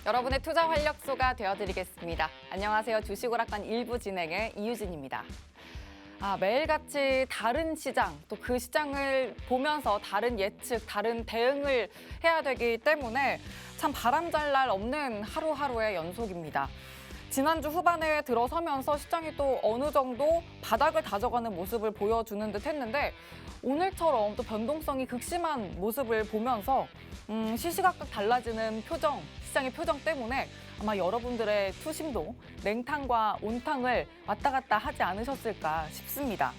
여러분의 투자 활력소가 되어드리겠습니다. 안녕하세요. 주식오락관 1부 진행의 이유진입니다. 매일같이 다른 시장, 또 그 시장을 보면서 다른 예측, 다른 대응을 해야 되기 때문에 참 바람잘 날 없는 하루하루의 연속입니다. 지난주 후반에 들어서면서 시장이 또 어느 정도 바닥을 다져가는 모습을 보여주는 듯 했는데 오늘처럼 또 변동성이 극심한 모습을 보면서 시시각각 달라지는 표정, 시장의 표정 때문에 아마 여러분들의 투심도 냉탕과 온탕을 왔다 갔다 하지 않으셨을까 싶습니다.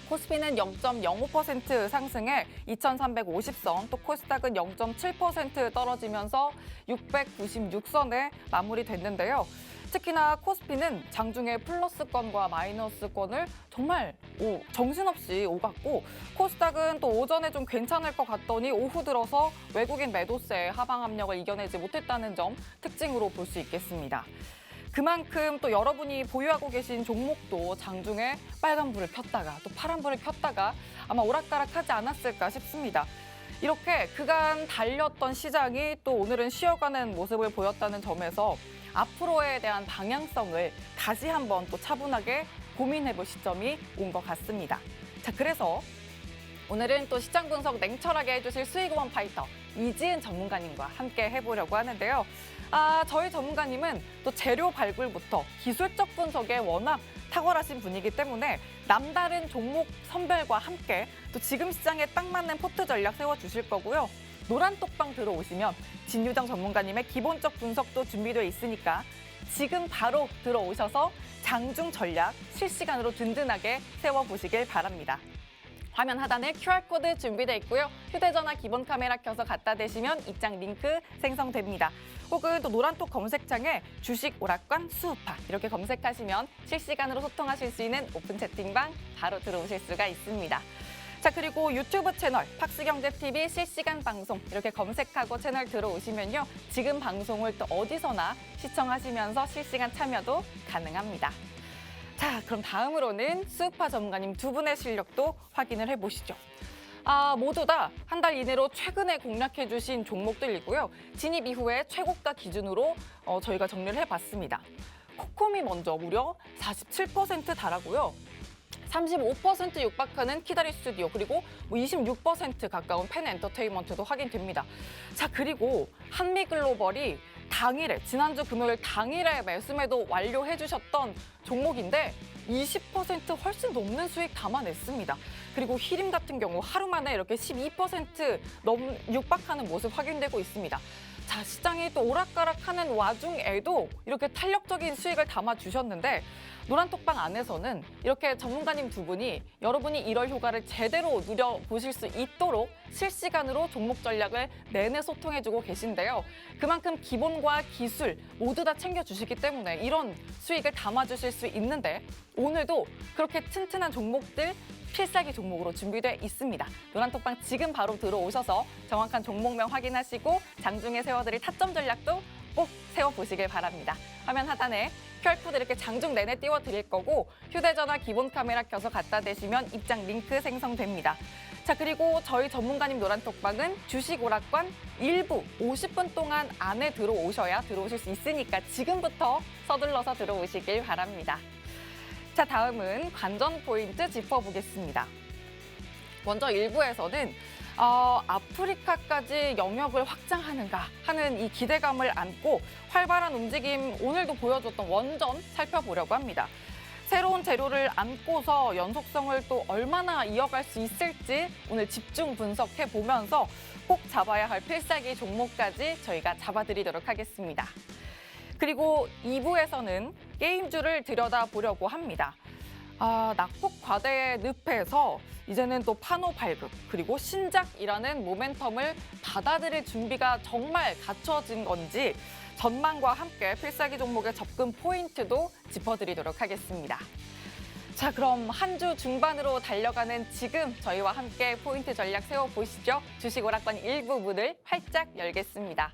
코스피는 0.05% 상승해 2,350선, 또 코스닥은 0.7% 떨어지면서 696선에 마무리됐는데요. 특히나 코스피는 장중에 플러스권과 마이너스권을 정말 정신없이 오갔고 코스닥은 또 오전에 좀 괜찮을 것 같더니 오후 들어서 외국인 매도세의 하방 압력을 이겨내지 못했다는 점 특징으로 볼 수 있겠습니다. 그만큼 또 여러분이 보유하고 계신 종목도 장중에 빨간불을 켰다가 또 파란불을 켰다가 아마 오락가락하지 않았을까 싶습니다. 이렇게 그간 달렸던 시장이 또 오늘은 쉬어가는 모습을 보였다는 점에서 앞으로에 대한 방향성을 다시 한번 또 차분하게 고민해볼 시점이 온 것 같습니다. 자, 그래서 오늘은 또 시장 분석 냉철하게 해주실 수익원 파이터 이지은 전문가님과 함께 해보려고 하는데요. 저희 전문가님은 또 재료 발굴부터 기술적 분석에 워낙 탁월하신 분이기 때문에 남다른 종목 선별과 함께 또 지금 시장에 딱 맞는 포트 전략 세워주실 거고요. 노란 톡방 들어오시면 진유정 전문가님의 기본적 분석도 준비되어 있으니까 지금 바로 들어오셔서 장중 전략 실시간으로 든든하게 세워보시길 바랍니다. 화면 하단에 QR코드 준비되어 있고요. 휴대전화 기본 카메라 켜서 갖다 대시면 입장 링크 생성됩니다. 혹은 또 노란톡 검색창에 주식 오락관 수우파 이렇게 검색하시면 실시간으로 소통하실 수 있는 오픈 채팅방 바로 들어오실 수가 있습니다. 자, 그리고 유튜브 채널 팍스경제TV 실시간 방송 이렇게 검색하고 채널 들어오시면요. 지금 방송을 또 어디서나 시청하시면서 실시간 참여도 가능합니다. 자, 그럼 다음으로는 수우파 전문가님 두 분의 실력도 확인을 해보시죠. 모두 다 한 달 이내로 최근에 공략해 주신 종목들이고요. 진입 이후에 최고가 기준으로 저희가 정리를 해봤습니다. 코코미 먼저 무려 47% 달하고요. 35% 육박하는 키다리 스튜디오 그리고 26% 가까운 펜 엔터테인먼트도 확인됩니다. 자, 그리고 한미글로벌이 당일에 지난주 금요일 당일에 매수매도 완료해 주셨던 종목인데 20% 훨씬 넘는 수익 담아냈습니다. 그리고 히림 같은 경우 하루 만에 이렇게 12% 육박하는 모습 확인되고 있습니다. 자, 시장이 또 오락가락하는 와중에도 이렇게 탄력적인 수익을 담아주셨는데 노란톡방 안에서는 이렇게 전문가님 두 분이 여러분이 이럴 효과를 제대로 누려보실 수 있도록 실시간으로 종목 전략을 내내 소통해주고 계신데요. 그만큼 기본과 기술 모두 다 챙겨주시기 때문에 이런 수익을 담아주실 수 있는데 오늘도 그렇게 튼튼한 종목들 필살기 종목으로 준비되어 있습니다. 노란톡방 지금 바로 들어오셔서 정확한 종목명 확인하시고 장중에 세워드릴 타점 전략도 꼭 세워보시길 바랍니다. 화면 하단에 QR코드 이렇게 장중 내내 띄워드릴 거고 휴대전화 기본 카메라 켜서 갖다 대시면 입장 링크 생성됩니다. 자, 그리고 저희 전문가님 노란톡방은 주식 오락관 1부 50분 동안 안에 들어오셔야 들어오실 수 있으니까 지금부터 서둘러서 들어오시길 바랍니다. 자, 다음은 관전 포인트 짚어보겠습니다. 먼저 1부에서는 아프리카까지 영역을 확장하는가 하는 이 기대감을 안고 활발한 움직임 오늘도 보여줬던 원전 살펴보려고 합니다. 새로운 재료를 안고서 연속성을 또 얼마나 이어갈 수 있을지 오늘 집중 분석해보면서 꼭 잡아야 할 필살기 종목까지 저희가 잡아드리도록 하겠습니다. 그리고 2부에서는 게임주를 들여다보려고 합니다. 낙폭 과대의 늪에서 이제는 또 판호 발급 그리고 신작이라는 모멘텀을 받아들일 준비가 정말 갖춰진 건지 전망과 함께 필살기 종목의 접근 포인트도 짚어드리도록 하겠습니다. 자, 그럼 한 주 중반으로 달려가는 지금 저희와 함께 포인트 전략 세워보시죠. 주식 오락관 1부 문을 활짝 열겠습니다.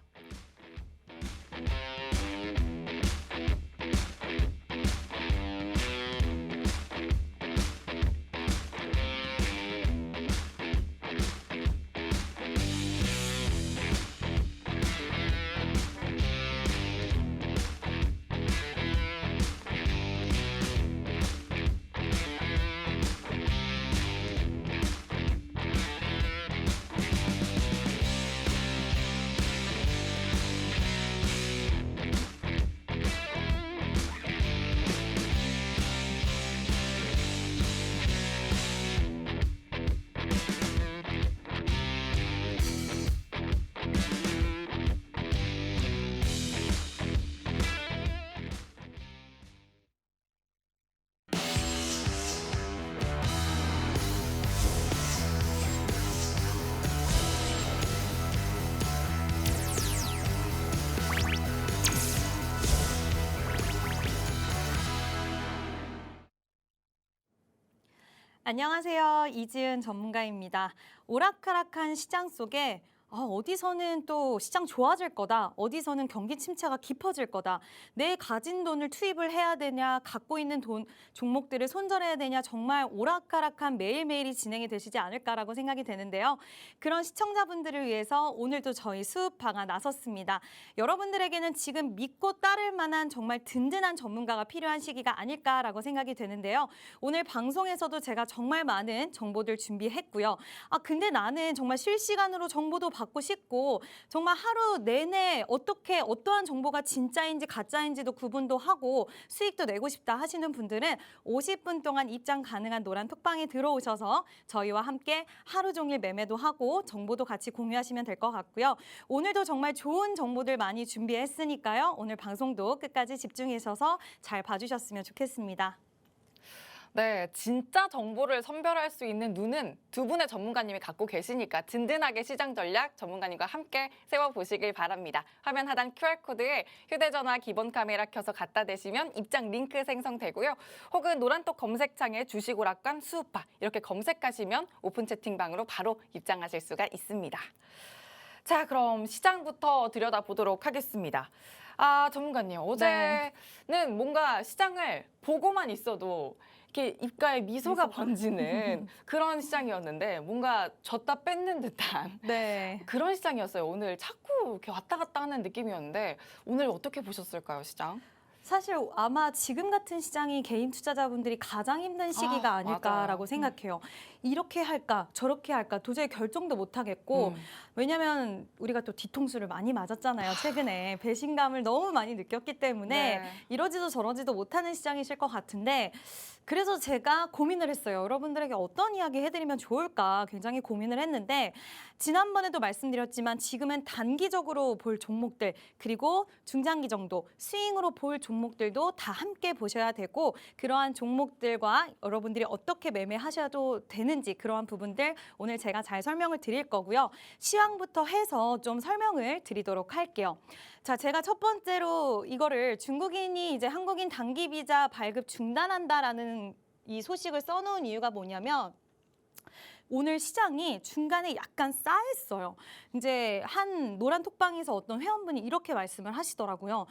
안녕하세요. 이지은 전문가입니다. 오락가락한 시장 속에 어디서는 또 시장 좋아질 거다. 어디서는 경기 침체가 깊어질 거다. 내 가진 돈을 투입을 해야 되냐, 갖고 있는 돈 종목들을 손절해야 되냐, 정말 오락가락한 매일매일이 진행이 되시지 않을까라고 생각이 되는데요. 그런 시청자분들을 위해서 오늘도 저희 수업방아 나섰습니다. 여러분들에게는 지금 믿고 따를 만한 정말 든든한 전문가가 필요한 시기가 아닐까라고 생각이 되는데요. 오늘 방송에서도 제가 정말 많은 정보들 준비했고요. 근데 나는 정말 실시간으로 정보도 받고 싶고 정말 하루 내내 어떠한 정보가 진짜인지 가짜인지도 구분도 하고 수익도 내고 싶다 하시는 분들은 50분 동안 입장 가능한 노란 톡방에 들어오셔서 저희와 함께 하루 종일 매매도 하고 정보도 같이 공유하시면 될 것 같고요. 오늘도 정말 좋은 정보들 많이 준비했으니까요. 오늘 방송도 끝까지 집중해주셔서 잘 봐주셨으면 좋겠습니다. 네, 진짜 정보를 선별할 수 있는 눈은 두 분의 전문가님이 갖고 계시니까 든든하게 시장 전략 전문가님과 함께 세워보시길 바랍니다. 화면 하단 QR코드에 휴대전화 기본 카메라 켜서 갖다 대시면 입장 링크 생성되고요. 혹은 노란톡 검색창에 주식오락관 수우파 이렇게 검색하시면 오픈 채팅방으로 바로 입장하실 수가 있습니다. 자, 그럼 시장부터 들여다보도록 하겠습니다. 전문가님, 어제는 뭔가 시장을 보고만 있어도 이렇게 입가에 미소가 번지는 그런 시장이었는데 뭔가 졌다 뺏는 듯한 그런 시장이었어요. 오늘 자꾸 이렇게 왔다 갔다 하는 느낌이었는데 오늘 어떻게 보셨을까요, 시장? 사실 아마 지금 같은 시장이 개인 투자자분들이 가장 힘든 시기가 아닐까라고 생각해요. 이렇게 할까 저렇게 할까 도저히 결정도 못 하겠고 왜냐하면 우리가 또 뒤통수를 많이 맞았잖아요. 최근에 배신감을 너무 많이 느꼈기 때문에 이러지도 저러지도 못하는 시장이실 것 같은데 그래서 제가 고민을 했어요. 여러분들에게 어떤 이야기 해드리면 좋을까 굉장히 고민을 했는데 지난번에도 말씀드렸지만 지금은 단기적으로 볼 종목들 그리고 중장기 정도 스윙으로 볼 종목들도 다 함께 보셔야 되고 그러한 종목들과 여러분들이 어떻게 매매하셔도 되는지 그러한 부분들 오늘 제가 잘 설명을 드릴 거고요. 시황부터 해서 좀 설명을 드리도록 할게요. 자, 제가 첫 번째로 이거를 중국인이 이제 한국인 단기 비자 발급 중단한다라는 이 소식을 써놓은 이유가 뭐냐면 오늘 시장이 중간에 약간 싸했어요. 이제 한 노란 톡방에서 어떤 회원분이 이렇게 말씀을 하시더라고요.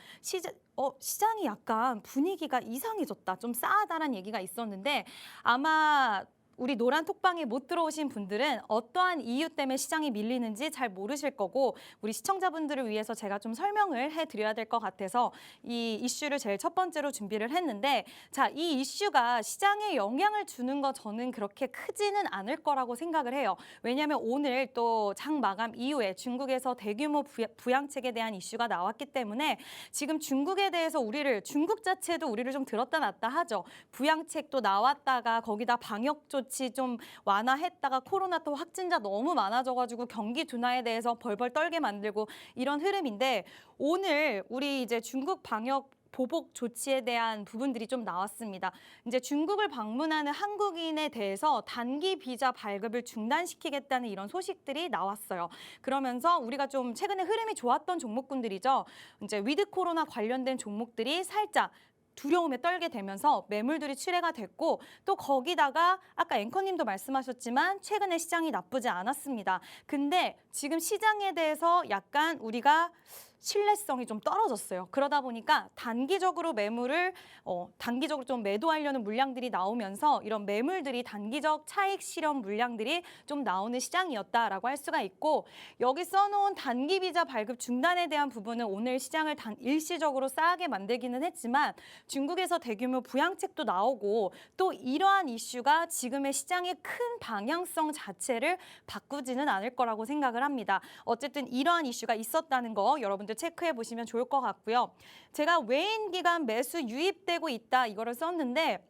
시장이 약간 분위기가 이상해졌다. 좀 싸하다라는 얘기가 있었는데 아마 우리 노란 톡방에 못 들어오신 분들은 어떠한 이유 때문에 시장이 밀리는지 잘 모르실 거고 우리 시청자분들을 위해서 제가 좀 설명을 해드려야 될 것 같아서 이 이슈를 제일 첫 번째로 준비를 했는데 자, 이 이슈가 시장에 영향을 주는 거 저는 그렇게 크지는 않을 거라고 생각을 해요. 왜냐하면 오늘 또 장 마감 이후에 중국에서 대규모 부양책에 대한 이슈가 나왔기 때문에 지금 중국에 대해서 중국 자체도 우리를 좀 들었다 놨다 하죠. 부양책도 나왔다가 거기다 방역 조치 좀 완화했다가 코로나 또 확진자 너무 많아져가지고 경기 둔화에 대해서 벌벌 떨게 만들고 이런 흐름인데 오늘 우리 이제 중국 방역 보복 조치에 대한 부분들이 좀 나왔습니다. 이제 중국을 방문하는 한국인에 대해서 단기 비자 발급을 중단시키겠다는 이런 소식들이 나왔어요. 그러면서 우리가 좀 최근에 흐름이 좋았던 종목군들이죠. 이제 위드 코로나 관련된 종목들이 살짝 두려움에 떨게 되면서 매물들이 출회가 됐고 또 거기다가 아까 앵커님도 말씀하셨지만 최근에 시장이 나쁘지 않았습니다. 근데 지금 시장에 대해서 약간 우리가 신뢰성이 좀 떨어졌어요. 그러다 보니까 단기적으로 단기적으로 좀 매도하려는 물량들이 나오면서 이런 매물들이 단기적 차익 실현 물량들이 좀 나오는 시장이었다라고 할 수가 있고 여기 써놓은 단기 비자 발급 중단에 대한 부분은 오늘 시장을 일시적으로 싸하게 만들기는 했지만 중국에서 대규모 부양책도 나오고 또 이러한 이슈가 지금의 시장의 큰 방향성 자체를 바꾸지는 않을 거라고 생각을 합니다. 어쨌든 이러한 이슈가 있었다는 거 여러분들 체크해 보시면 좋을 것 같고요. 제가 외인 기관 매수 유입되고 있다 이거를 썼는데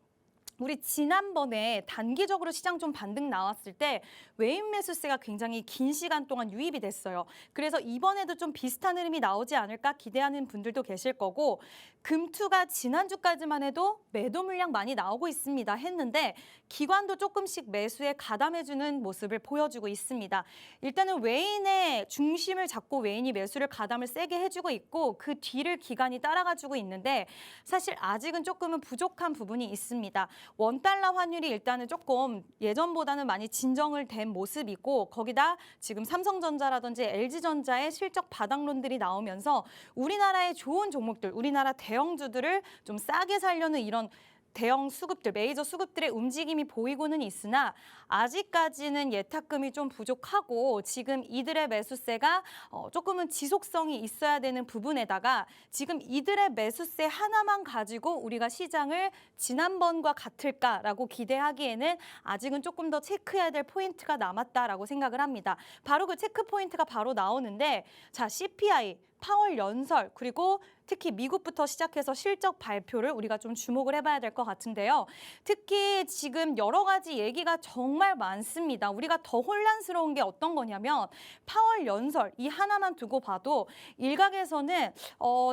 우리 지난번에 단기적으로 시장 좀 반등 나왔을 때 외인 매수세가 굉장히 긴 시간 동안 유입이 됐어요. 그래서 이번에도 좀 비슷한 흐름이 나오지 않을까 기대하는 분들도 계실 거고 금투가 지난주까지만 해도 매도 물량 많이 나오고 있습니다 했는데 기관도 조금씩 매수에 가담해주는 모습을 보여주고 있습니다. 일단은 외인의 중심을 잡고 외인이 매수를 가담을 세게 해주고 있고 그 뒤를 기관이 따라가주고 있는데 사실 아직은 조금은 부족한 부분이 있습니다. 원달러 환율이 일단은 조금 예전보다는 많이 진정을 된 모습이고 거기다 지금 삼성전자라든지 LG전자의 실적 바닥론들이 나오면서 우리나라의 좋은 종목들, 우리나라 대형주들을 좀 싸게 살려는 이런 대형 수급들, 메이저 수급들의 움직임이 보이고는 있으나 아직까지는 예탁금이 좀 부족하고 지금 이들의 매수세가 조금은 지속성이 있어야 되는 부분에다가 지금 이들의 매수세 하나만 가지고 우리가 시장을 지난번과 같을까라고 기대하기에는 아직은 조금 더 체크해야 될 포인트가 남았다라고 생각을 합니다. 바로 그 체크 포인트가 바로 나오는데 자, CPI, 파월 연설 그리고 특히 미국부터 시작해서 실적 발표를 우리가 좀 주목을 해봐야 될 것 같은데요. 특히 지금 여러 가지 얘기가 정말 많습니다. 우리가 더 혼란스러운 게 어떤 거냐면 파월 연설 이 하나만 두고 봐도 일각에서는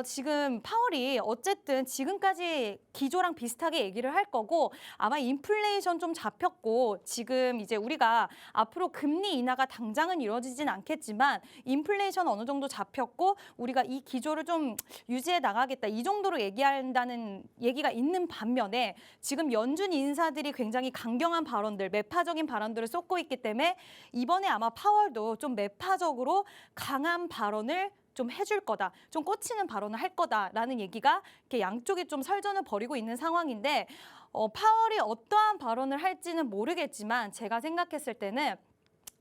지금 파월이 어쨌든 지금까지 기조랑 비슷하게 얘기를 할 거고 아마 인플레이션 좀 잡혔고 지금 이제 우리가 앞으로 금리 인하가 당장은 이루어지진 않겠지만 인플레이션 어느 정도 잡혔고 우리가 이 기조를 좀 유지해 나가겠다 이 정도로 얘기한다는 얘기가 있는 반면에 지금 연준 인사들이 굉장히 강경한 발언들, 매파적인 발언들을 쏟고 있기 때문에 이번에 아마 파월도 좀 매파적으로 강한 발언을 좀 해줄 거다, 좀 꽂히는 발언을 할 거다라는 얘기가 이렇게 양쪽이 좀 설전을 벌이고 있는 상황인데 파월이 어떠한 발언을 할지는 모르겠지만 제가 생각했을 때는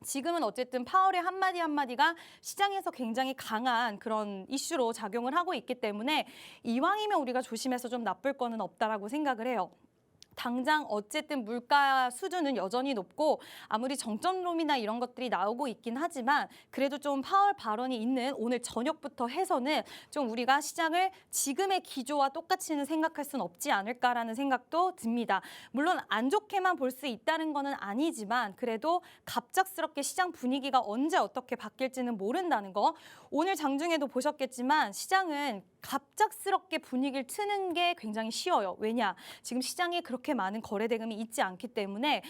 지금은 어쨌든 파월의 한마디 한마디가 시장에서 굉장히 강한 그런 이슈로 작용을 하고 있기 때문에 이왕이면 우리가 조심해서 좀 나쁠 거는 없다라고 생각을 해요. 당장 어쨌든 물가 수준은 여전히 높고 아무리 정점론이나 이런 것들이 나오고 있긴 하지만 그래도 좀 파월 발언이 있는 오늘 저녁부터 해서는 좀 우리가 시장을 지금의 기조와 똑같이는 생각할 수는 없지 않을까라는 생각도 듭니다. 물론 안 좋게만 볼 수 있다는 거는 아니지만 그래도 갑작스럽게 시장 분위기가 언제 어떻게 바뀔지는 모른다는 거. 오늘 장중에도 보셨겠지만 시장은 갑작스럽게 분위기를 트는 게 굉장히 쉬워요. 왜냐? 지금 시장에 그렇게 많은 거래 대금이 있지 않기 때문에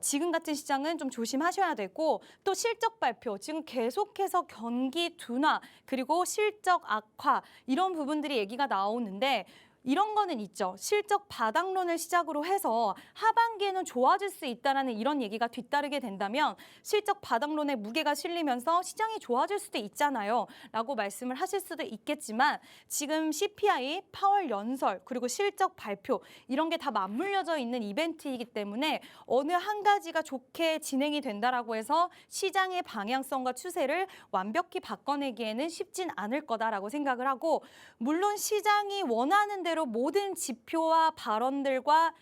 지금 같은 시장은 좀 조심하셔야 되고 또 실적 발표, 지금 계속해서 경기 둔화 그리고 실적 악화 이런 부분들이 얘기가 나오는데 이런 거는 있죠. 실적 바닥론을 시작으로 해서 하반기에는 좋아질 수 있다는 이런 얘기가 뒤따르게 된다면 실적 바닥론에 무게가 실리면서 시장이 좋아질 수도 있잖아요. 라고 말씀을 하실 수도 있겠지만 지금 CPI, 파월 연설, 그리고 실적 발표 이런 게 다 맞물려져 있는 이벤트이기 때문에 어느 한 가지가 좋게 진행이 된다라고 해서 시장의 방향성과 추세를 완벽히 바꿔내기에는 쉽진 않을 거다라고 생각을 하고 물론 시장이 원하는 대로 모든 지표와 발언들과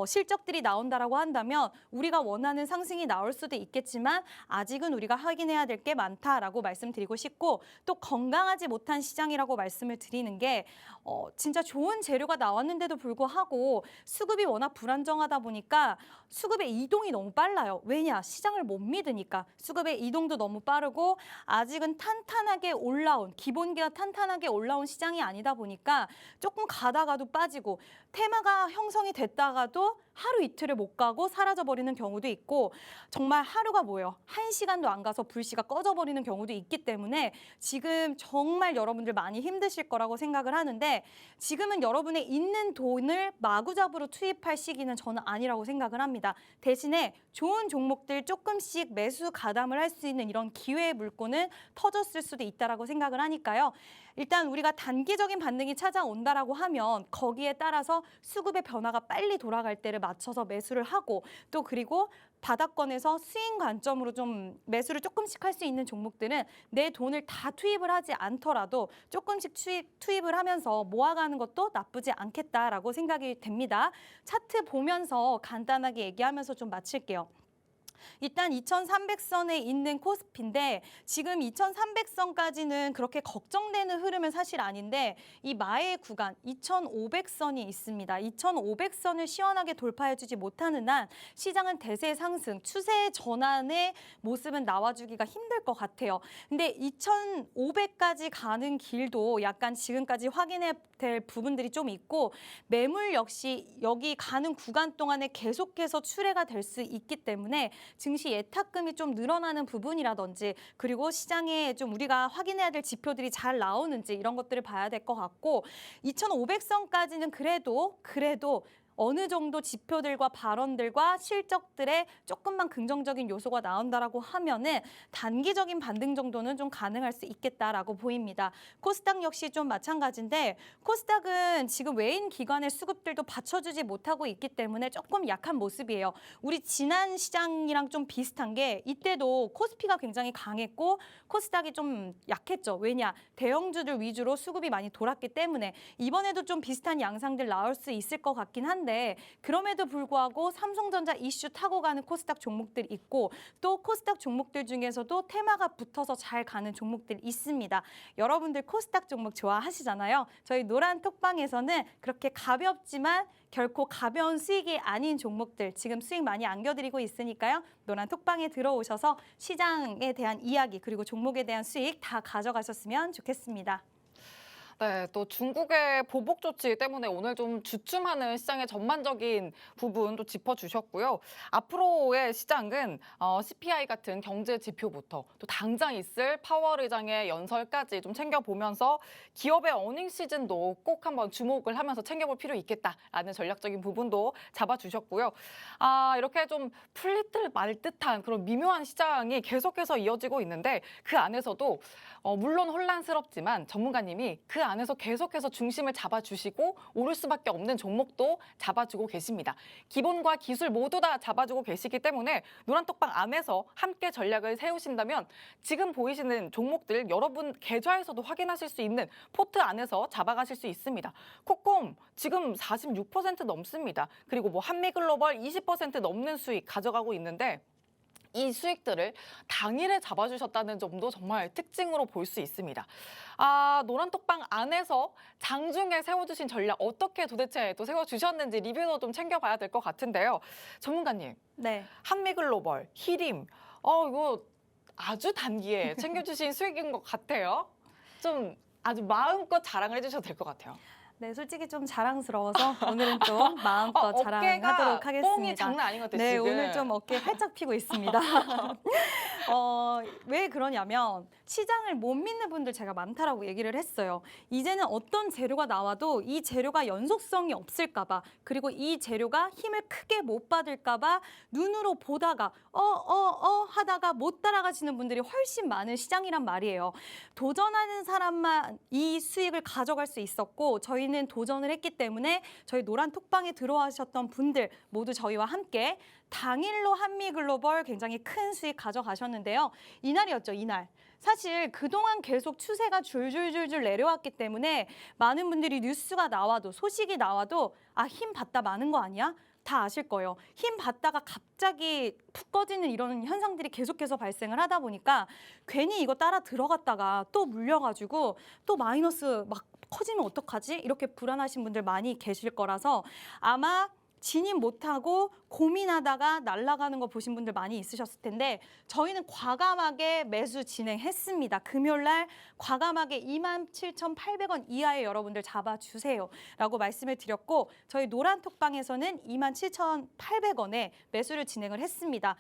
실적들이 나온다라고 한다면 우리가 원하는 상승이 나올 수도 있겠지만 아직은 우리가 확인해야 될 게 많다라고 말씀드리고 싶고 또 건강하지 못한 시장이라고 말씀을 드리는 게 진짜 좋은 재료가 나왔는데도 불구하고 수급이 워낙 불안정하다 보니까 수급의 이동이 너무 빨라요. 왜냐? 시장을 못 믿으니까 수급의 이동도 너무 빠르고 아직은 탄탄하게 올라온 기본기가 탄탄하게 올라온 시장이 아니다 보니까 조금 가다가도 빠지고 테마가 형성이 됐다가도 하루 이틀을 못 가고 사라져버리는 경우도 있고 정말 하루가 뭐예요? 1시간도 안 가서 불씨가 꺼져버리는 경우도 있기 때문에 지금 정말 여러분들 많이 힘드실 거라고 생각을 하는데 지금은 여러분의 있는 돈을 마구잡이로 투입할 시기는 저는 아니라고 생각을 합니다. 대신에 좋은 종목들 조금씩 매수 가담을 할 수 있는 이런 기회의 물꼬는 터졌을 수도 있다라고 생각을 하니까요. 일단 우리가 단기적인 반등이 찾아온다라고 하면 거기에 따라서 수급의 변화가 빨리 돌아갈 때를 맞춰서 매수를 하고 또 그리고 바닥권에서 스윙 관점으로 좀 매수를 조금씩 할 수 있는 종목들은 내 돈을 다 투입을 하지 않더라도 조금씩 투입을 하면서 모아가는 것도 나쁘지 않겠다라고 생각이 됩니다. 차트 보면서 간단하게 얘기하면서 좀 마칠게요. 일단 2300선에 있는 코스피인데 지금 2300선까지는 그렇게 걱정되는 흐름은 사실 아닌데 이 마의 구간 2500선이 있습니다. 2500선을 시원하게 돌파해주지 못하는 한 시장은 대세 상승, 추세 전환의 모습은 나와주기가 힘들 것 같아요. 근데 2500까지 가는 길도 약간 지금까지 확인해야 될 부분들이 좀 있고 매물 역시 여기 가는 구간 동안에 계속해서 출회가 될 수 있기 때문에 증시 예탁금이 좀 늘어나는 부분이라든지 그리고 시장에 좀 우리가 확인해야 될 지표들이 잘 나오는지 이런 것들을 봐야 될 것 같고 2500선까지는 그래도 어느 정도 지표들과 발언들과 실적들에 조금만 긍정적인 요소가 나온다라고 하면은 단기적인 반등 정도는 좀 가능할 수 있겠다라고 보입니다. 코스닥 역시 좀 마찬가지인데 코스닥은 지금 외인 기관의 수급들도 받쳐주지 못하고 있기 때문에 조금 약한 모습이에요. 우리 지난 시장이랑 좀 비슷한 게 이때도 코스피가 굉장히 강했고 코스닥이 좀 약했죠. 왜냐? 대형주들 위주로 수급이 많이 돌았기 때문에 이번에도 좀 비슷한 양상들 나올 수 있을 것 같긴 한데 그럼에도 불구하고 삼성전자 이슈 타고 가는 코스닥 종목들이 있고 또 코스닥 종목들 중에서도 테마가 붙어서 잘 가는 종목들이 있습니다. 여러분들 코스닥 종목 좋아하시잖아요. 저희 노란 톡방에서는 그렇게 가볍지만 결코 가벼운 수익이 아닌 종목들 지금 수익 많이 안겨드리고 있으니까요. 노란 톡방에 들어오셔서 시장에 대한 이야기 그리고 종목에 대한 수익 다 가져가셨으면 좋겠습니다. 네, 또 중국의 보복 조치 때문에 오늘 좀 주춤하는 시장의 전반적인 부분도 짚어주셨고요. 앞으로의 시장은 CPI 같은 경제 지표부터 또 당장 있을 파월 의장의 연설까지 좀 챙겨보면서 기업의 어닝 시즌도 꼭 한번 주목을 하면서 챙겨볼 필요 있겠다라는 전략적인 부분도 잡아주셨고요. 이렇게 좀 풀릴 듯 말 듯한 그런 미묘한 시장이 계속해서 이어지고 있는데 그 안에서도 물론 혼란스럽지만 전문가님이 그 안에서 계속해서 중심을 잡아주시고 오를 수밖에 없는 종목도 잡아주고 계십니다. 기본과 기술 모두 다 잡아주고 계시기 때문에 노란톡방 안에서 함께 전략을 세우신다면 지금 보이시는 종목들 여러분 계좌에서도 확인하실 수 있는 포트 안에서 잡아가실 수 있습니다. 코콤 지금 46% 넘습니다. 그리고 뭐 한미글로벌 20% 넘는 수익 가져가고 있는데 이 수익들을 당일에 잡아주셨다는 점도 정말 특징으로 볼 수 있습니다. 노란톡방 안에서 장중에 세워주신 전략 어떻게 도대체 또 세워주셨는지 리뷰도 좀 챙겨봐야 될 것 같은데요. 전문가님, 네. 한미글로벌, 히림, 이거 아주 단기에 챙겨주신 수익인 것 같아요. 좀 아주 마음껏 자랑을 해주셔도 될 것 같아요. 네, 솔직히 좀 자랑스러워서 오늘은 좀 마음껏 자랑하도록 하겠습니다. 뽕이 장난 아닌 것 같아요, 네, 지금. 오늘 좀 어깨 활짝 피고 있습니다. 왜 그러냐면 시장을 못 믿는 분들 제가 많다라고 얘기를 했어요. 이제는 어떤 재료가 나와도 이 재료가 연속성이 없을까 봐 그리고 이 재료가 힘을 크게 못 받을까 봐 눈으로 보다가 하다가 못 따라가시는 분들이 훨씬 많은 시장이란 말이에요. 도전하는 사람만 이 수익을 가져갈 수 있었고 저희는 도전을 했기 때문에 저희 노란 톡방에 들어와셨던 분들 모두 저희와 함께 당일로 한미글로벌 굉장히 큰 수익 가져가셨는데요. 이날이었죠, 이날. 사실 그동안 계속 추세가 줄줄줄줄 내려왔기 때문에 많은 분들이 뉴스가 나와도 소식이 나와도 힘 받다 마는 거 아니야? 다 아실 거예요. 힘 받다가 갑자기 푹 꺼지는 이런 현상들이 계속해서 발생을 하다 보니까 괜히 이거 따라 들어갔다가 또 물려가지고 또 마이너스 막 커지면 어떡하지? 이렇게 불안하신 분들 많이 계실 거라서 아마 진입 못하고 고민하다가 날아가는 거 보신 분들 많이 있으셨을 텐데 저희는 과감하게 매수 진행했습니다. 금요일 날 과감하게 27,800원 이하에 여러분들 잡아주세요 라고 말씀을 드렸고 저희 노란톡방에서는 27,800원에 매수를 진행을 했습니다.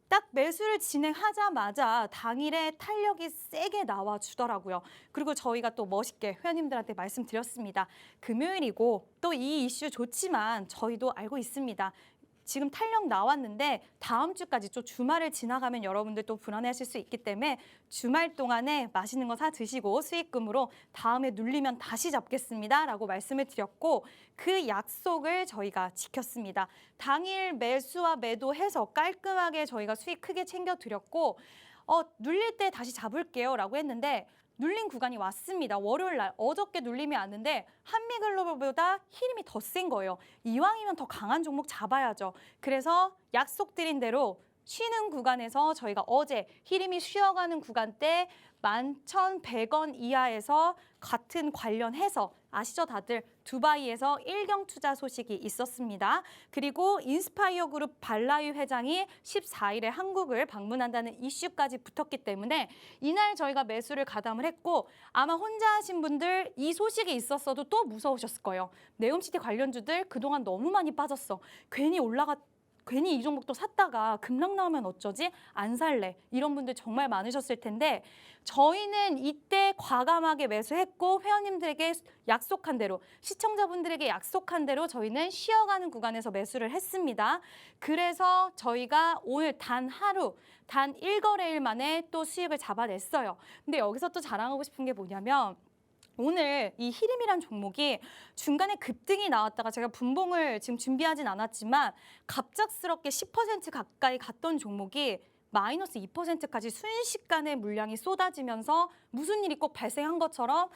딱 매수를 진행하자마자 당일에 탄력이 세게 나와주더라고요. 그리고 저희가 또 멋있게 회원님들한테 말씀드렸습니다. 금요일이고 또 이 이슈 좋지만 저희도 알고 있습니다. 지금 탄력 나왔는데 다음 주까지 또 주말을 지나가면 여러분들 또 불안해하실 수 있기 때문에 주말 동안에 맛있는 거 사 드시고 수익금으로 다음에 눌리면 다시 잡겠습니다 라고 말씀을 드렸고 그 약속을 저희가 지켰습니다. 당일 매수와 매도해서 깔끔하게 저희가 수익 크게 챙겨드렸고 눌릴 때 다시 잡을게요 라고 했는데 눌린 구간이 왔습니다. 월요일 날 어저께 눌림이 왔는데 한미글로벌보다 히림이 더 센 거예요. 이왕이면 더 강한 종목 잡아야죠. 그래서 약속드린 대로 쉬는 구간에서 저희가 어제 히림이 쉬어가는 구간대 11,100원 이하에서 같은 관련해서 아시죠 다들 두바이에서 일경 투자 소식이 있었습니다. 그리고 인스파이어 그룹 발라유 회장이 14일에 한국을 방문한다는 이슈까지 붙었기 때문에 이날 저희가 매수를 가담을 했고 아마 혼자 하신 분들 이 소식이 있었어도 또 무서우셨을 거예요. 네옴시티 관련주들 그동안 너무 많이 빠졌어. 괜히 올라갔 괜히 이 종목도 샀다가 급락 나오면 어쩌지? 안 살래. 이런 분들 정말 많으셨을 텐데 저희는 이때 과감하게 매수했고 회원님들에게 약속한 대로 시청자분들에게 약속한 대로 저희는 쉬어가는 구간에서 매수를 했습니다. 그래서 저희가 오늘 단 하루, 단 1거래일 만에 또 수익을 잡아냈어요. 근데 여기서 또 자랑하고 싶은 게 뭐냐면 오늘 이 히림이란 종목이 중간에 급등이 나왔다가 제가 분봉을 지금 준비하진 않았지만 갑작스럽게 10% 가까이 갔던 종목이 마이너스 2%까지 순식간에 물량이 쏟아지면서 무슨 일이 꼭 발생한 것처럼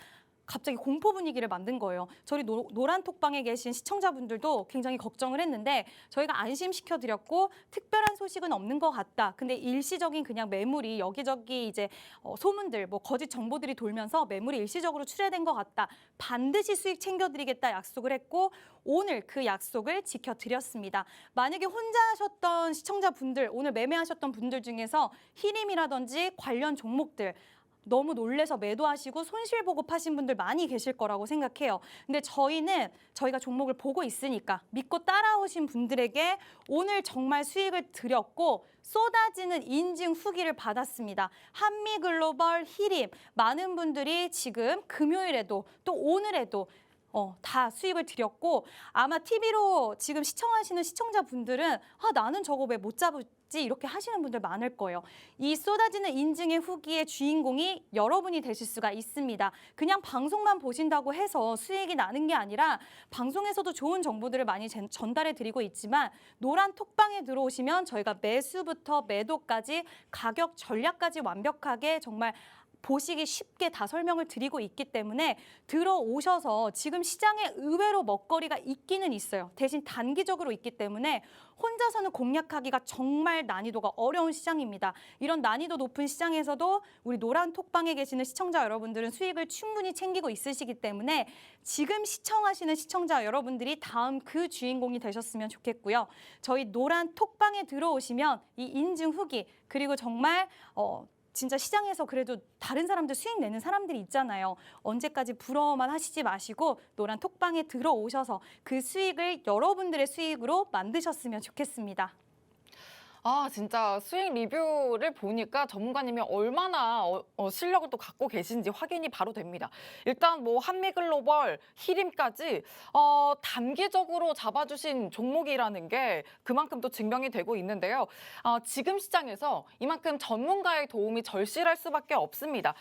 갑자기 공포 분위기를 만든 거예요. 저희 노란 톡방에 계신 시청자분들도 굉장히 걱정을 했는데 저희가 안심시켜드렸고 특별한 소식은 없는 것 같다. 근데 일시적인 그냥 매물이 여기저기 이제 소문들, 뭐 거짓 정보들이 돌면서 매물이 일시적으로 출회된 것 같다. 반드시 수익 챙겨드리겠다 약속을 했고 오늘 그 약속을 지켜드렸습니다. 만약에 혼자 하셨던 시청자분들, 오늘 매매하셨던 분들 중에서 히림이라든지 관련 종목들 너무 놀래서 매도하시고 손실 보고 파신 분들 많이 계실 거라고 생각해요. 근데 저희가 종목을 보고 있으니까 믿고 따라오신 분들에게 오늘 정말 수익을 드렸고 쏟아지는 인증 후기를 받았습니다. 한미글로벌, 히림 많은 분들이 지금 금요일에도 또 오늘에도 다 수익을 드렸고 아마 TV로 지금 시청하시는 시청자분들은 나는 저거 왜 못 잡았지 이렇게 하시는 분들 많을 거예요. 이 쏟아지는 인증의 후기의 주인공이 여러분이 되실 수가 있습니다. 그냥 방송만 보신다고 해서 수익이 나는 게 아니라 방송에서도 좋은 정보들을 많이 전달해 드리고 있지만 노란 톡방에 들어오시면 저희가 매수부터 매도까지 가격 전략까지 완벽하게 정말 보시기 쉽게 다 설명을 드리고 있기 때문에 들어오셔서 지금 시장에 의외로 먹거리가 있기는 있어요. 대신 단기적으로 있기 때문에 혼자서는 공략하기가 정말 난이도가 어려운 시장입니다. 이런 난이도 높은 시장에서도 우리 노란 톡방에 계시는 시청자 여러분들은 수익을 충분히 챙기고 있으시기 때문에 지금 시청하시는 시청자 여러분들이 다음 그 주인공이 되셨으면 좋겠고요. 저희 노란 톡방에 들어오시면 이 인증 후기 그리고 정말 진짜 시장에서 그래도 다른 사람들 수익 내는 사람들이 있잖아요. 언제까지 부러워만 하시지 마시고 노란 톡방에 들어오셔서 그 수익을 여러분들의 수익으로 만드셨으면 좋겠습니다. 진짜 수익 리뷰를 보니까 전문가님이 얼마나 실력을 또 갖고 계신지 확인이 바로 됩니다. 일단 뭐 한미글로벌, 히림까지 단기적으로 잡아주신 종목이라는 게 그만큼 또 증명이 되고 있는데요. 지금 시장에서 이만큼 전문가의 도움이 절실할 수밖에 없습니다.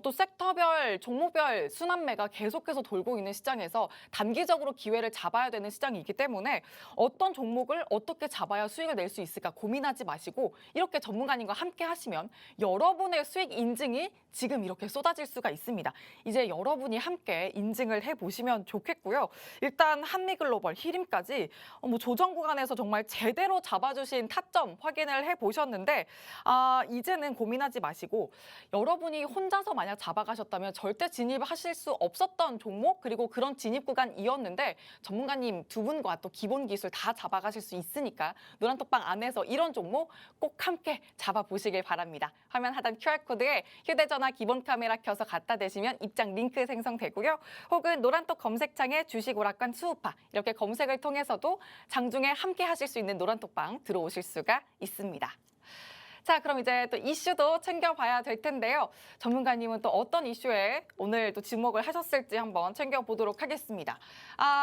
또 섹터별, 종목별 순환매가 계속해서 돌고 있는 시장에서 단기적으로 기회를 잡아야 되는 시장이기 때문에 어떤 종목을 어떻게 잡아야 수익을 낼 수 있을까 고민하지 마시고 이렇게 전문가님과 함께 하시면 여러분의 수익 인증이 지금 이렇게 쏟아질 수가 있습니다. 이제 여러분이 함께 인증을 해보시면 좋겠고요. 일단 한미글로벌, 히림까지 조정 구간에서 정말 제대로 잡아주신 타점 확인을 해보셨는데 이제는 고민하지 마시고 여러분이 혼자서 만약 잡아가셨다면 절대 진입하실 수 없었던 종목 그리고 그런 진입 구간이었는데 전문가님 두 분과 또 기본 기술 다 잡아가실 수 있으니까 노란톡방 안에서 이런 종목 꼭 함께 잡아보시길 바랍니다. 화면 하단 QR코드에 휴대전화 기본 카메라 켜서 갖다 대시면 입장 링크 생성되고요. 혹은 노란톡 검색창에 주식오락관 수우파 이렇게 검색을 통해서도 장중에 함께 하실 수 있는 노란톡방 들어오실 수가 있습니다. 자, 그럼 이제 또 이슈도 챙겨봐야 될 텐데요. 전문가님은 또 어떤 이슈에 오늘 또 주목을 하셨을지 한번 챙겨보도록 하겠습니다.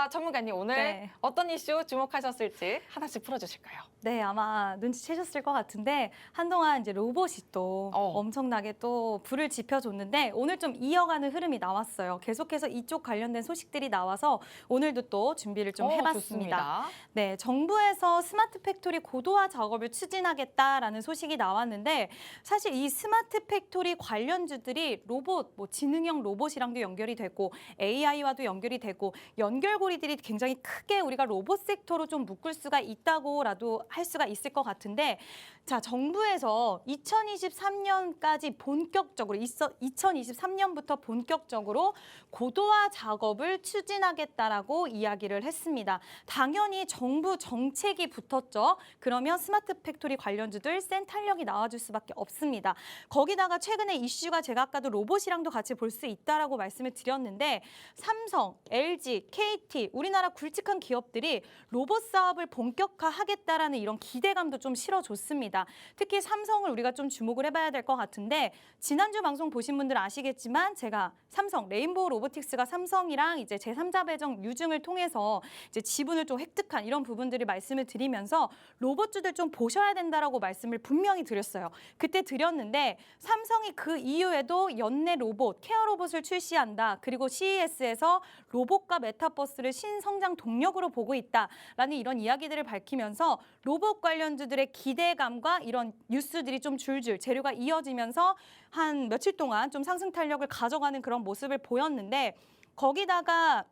전문가님 오늘 어떤 이슈 주목하셨을지 하나씩 풀어주실까요? 네, 아마 눈치채셨을 것 같은데 한동안 이제 로봇이 또 엄청나게 또 불을 지펴줬는데 오늘 좀 이어가는 흐름이 나왔어요. 계속해서 이쪽 관련된 소식들이 나와서 오늘도 또 준비를 좀 해봤습니다. 좋습니다. 네, 정부에서 스마트 팩토리 고도화 작업을 추진하겠다라는 소식이 나왔는데 사실 이 스마트 팩토리 관련주들이 로봇, 지능형 로봇이랑도 연결이 되고 AI와도 연결이 되고 연결고리들이 굉장히 크게 우리가 로봇 섹터로 좀 묶을 수가 있다고라도 할 수가 있을 것 같은데 자, 정부에서 2023년까지 본격적으로 2023년부터 본격적으로 고도화 작업을 추진하겠다라고 이야기를 했습니다. 당연히 정부 정책이 붙었죠. 그러면 스마트 팩토리 관련주들 센 탄력이 생각이 나와줄 수밖에 없습니다. 거기다가 최근에 이슈가 제가 아까도 로봇이랑도 같이 볼 수 있다라고 말씀을 드렸는데 삼성, LG, KT 우리나라 굵직한 기업들이 로봇 사업을 본격화하겠다라는 이런 기대감도 좀 실어줬습니다. 특히 삼성을 우리가 좀 주목을 해봐야 될 것 같은데 지난주 방송 보신 분들 아시겠지만 제가 삼성 레인보우 로보틱스가 삼성이랑 이제 제3자 배정 유증을 통해서 이제 지분을 좀 획득한 이런 부분들을 말씀을 드리면서 로봇주들 좀 보셔야 된다라고 말씀을 분명히 드렸어요. 그때 드렸는데 삼성이 그 이후에도 연내 로봇, 케어 로봇을 출시한다. 그리고 CES에서 로봇과 메타버스를 신성장 동력으로 보고 있다라는 이런 이야기들을 밝히면서 로봇 관련주들의 기대감과 이런 뉴스들이 좀 줄줄 재료가 이어지면서 한 며칠 동안 좀 상승 탄력을 가져가는 그런 모습을 보였는데 거기다가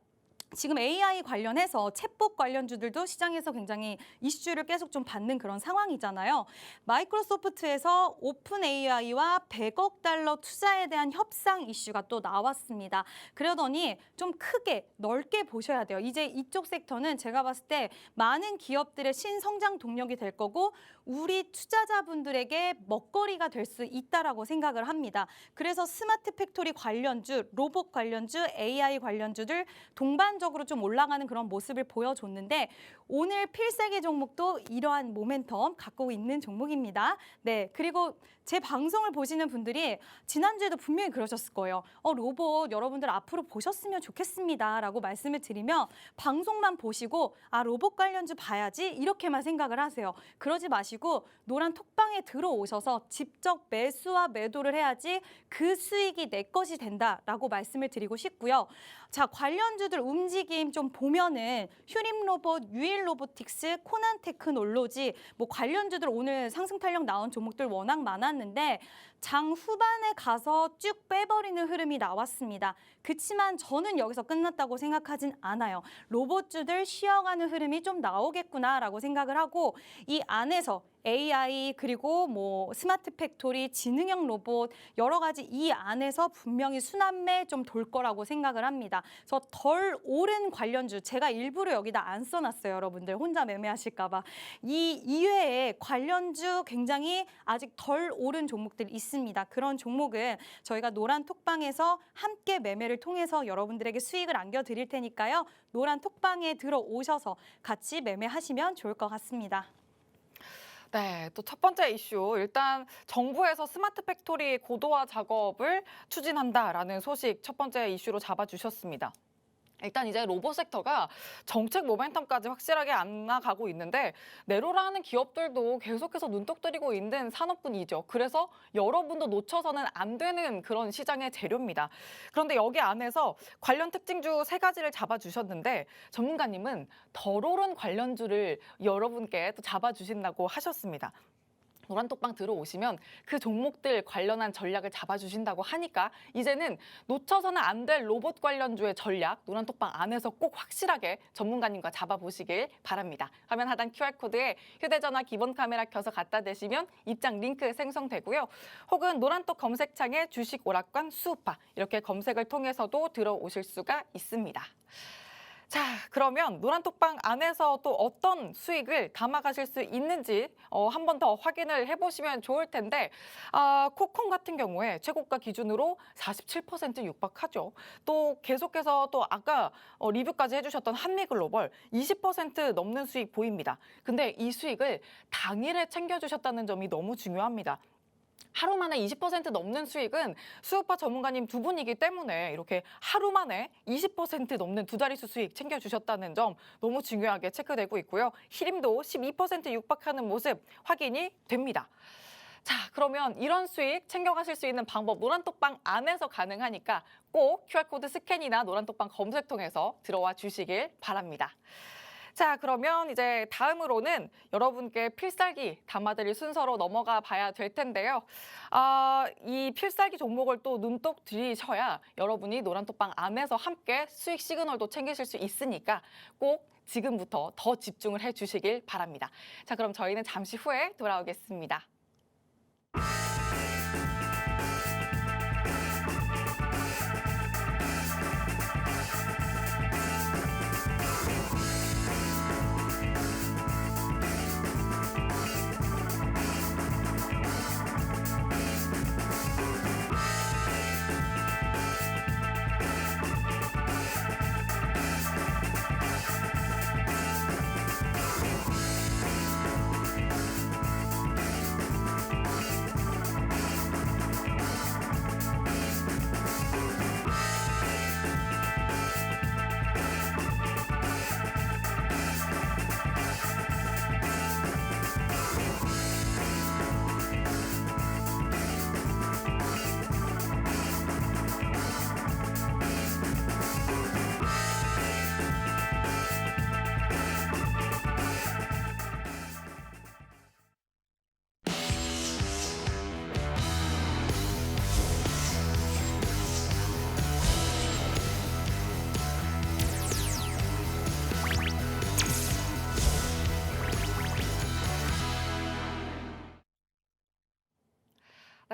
지금 AI 관련해서 챗봇 관련주들도 시장에서 굉장히 이슈를 계속 좀 받는 그런 상황이잖아요. 마이크로소프트에서 오픈 AI와 100억 달러 투자에 대한 협상 이슈가 또 나왔습니다. 그러더니 좀 크게 넓게 보셔야 돼요. 이제 이쪽 섹터는 제가 봤을 때 많은 기업들의 신성장 동력이 될 거고 우리 투자자분들에게 먹거리가 될 수 있다라고 생각을 합니다. 그래서 스마트 팩토리 관련주, 로봇 관련주, AI 관련주들 동반적으로 좀 올라가는 그런 모습을 보여줬는데 오늘 필살기 종목도 이러한 모멘텀 갖고 있는 종목입니다. 네, 그리고 제 방송을 보시는 분들이 지난주에도 분명히 그러셨을 거예요. 로봇 여러분들 앞으로 보셨으면 좋겠습니다. 라고 말씀을 드리면 방송만 보시고 로봇 관련주 봐야지 이렇게만 생각을 하세요. 그러지 마시고 노란 톡방에 들어오셔서 직접 매수와 매도를 해야지 그 수익이 내 것이 된다라고 말씀을 드리고 싶고요. 자, 관련주들 움직임 좀 보면은 휴림로봇, 유일로보틱스, 코난테크놀로지 뭐 관련주들 오늘 상승 탄력 나온 종목들 워낙 많았는데 장 후반에 가서 쭉 빼버리는 흐름이 나왔습니다. 그치만 저는 여기서 끝났다고 생각하진 않아요. 로봇주들 쉬어가는 흐름이 좀 나오겠구나라고 생각을 하고 이 안에서 AI 그리고 뭐 스마트 팩토리, 지능형 로봇 여러 가지 이 안에서 분명히 순환매 좀 돌 거라고 생각을 합니다. 그래서 덜 오른 관련주 제가 일부러 여기다 안 써놨어요. 여러분들 혼자 매매하실까 봐. 이 이외에 관련주 굉장히 아직 덜 오른 종목들이 있습니다. 그런 종목은 저희가 노란 톡방에서 함께 매매를 통해서 여러분들에게 수익을 안겨드릴 테니까요. 노란 톡방에 들어오셔서 같이 매매하시면 좋을 것 같습니다. 네, 또 첫 번째 이슈. 일단 정부에서 스마트 팩토리 고도화 작업을 추진한다라는 소식 첫 번째 이슈로 잡아주셨습니다. 일단 이제 로봇 섹터가 정책 모멘텀까지 확실하게 안 나가고 있는데 내로라는 기업들도 계속해서 눈독 들이고 있는 산업군이죠. 그래서 여러분도 놓쳐서는 안 되는 그런 시장의 재료입니다. 그런데 여기 안에서 관련 특징주 3가지를 잡아주셨는데 전문가님은 덜 오른 관련주를 여러분께 또 잡아주신다고 하셨습니다. 노란톡방 들어오시면 그 종목들 관련한 전략을 잡아주신다고 하니까 이제는 놓쳐서는 안 될 로봇 관련주의 전략 노란톡방 안에서 꼭 확실하게 전문가님과 잡아보시길 바랍니다. 화면 하단 QR코드에 휴대전화 기본 카메라 켜서 갖다 대시면 입장 링크 생성되고요. 혹은 노란톡 검색창에 주식 오락관 수우파 이렇게 검색을 통해서도 들어오실 수가 있습니다. 자, 그러면 노란톡방 안에서 또 어떤 수익을 담아가실 수 있는지 한 번 더 확인을 해보시면 좋을 텐데 코콩 같은 경우에 최고가 기준으로 47% 육박하죠. 또 계속해서 또 아까 리뷰까지 해주셨던 한미글로벌 20% 넘는 수익 보입니다. 근데 이 수익을 당일에 챙겨주셨다는 점이 너무 중요합니다. 하루 만에 20% 넘는 수익은 수우파 전문가님 2분이기 때문에 이렇게 하루 만에 20% 넘는 2자릿수 수익 챙겨주셨다는 점 너무 중요하게 체크되고 있고요. 히림도 12% 육박하는 모습 확인이 됩니다. 자, 그러면 이런 수익 챙겨가실 수 있는 방법 노란톡방 안에서 가능하니까 꼭 QR코드 스캔이나 노란톡방 검색 통해서 들어와 주시길 바랍니다. 자, 그러면 이제 다음으로는 여러분께 필살기 담아드릴 순서로 넘어가 봐야 될 텐데요. 이 필살기 종목을 또 눈독 들이셔야 여러분이 노란톡방 안에서 함께 수익 시그널도 챙기실 수 있으니까 꼭 지금부터 더 집중을 해주시길 바랍니다. 자, 그럼 저희는 잠시 후에 돌아오겠습니다.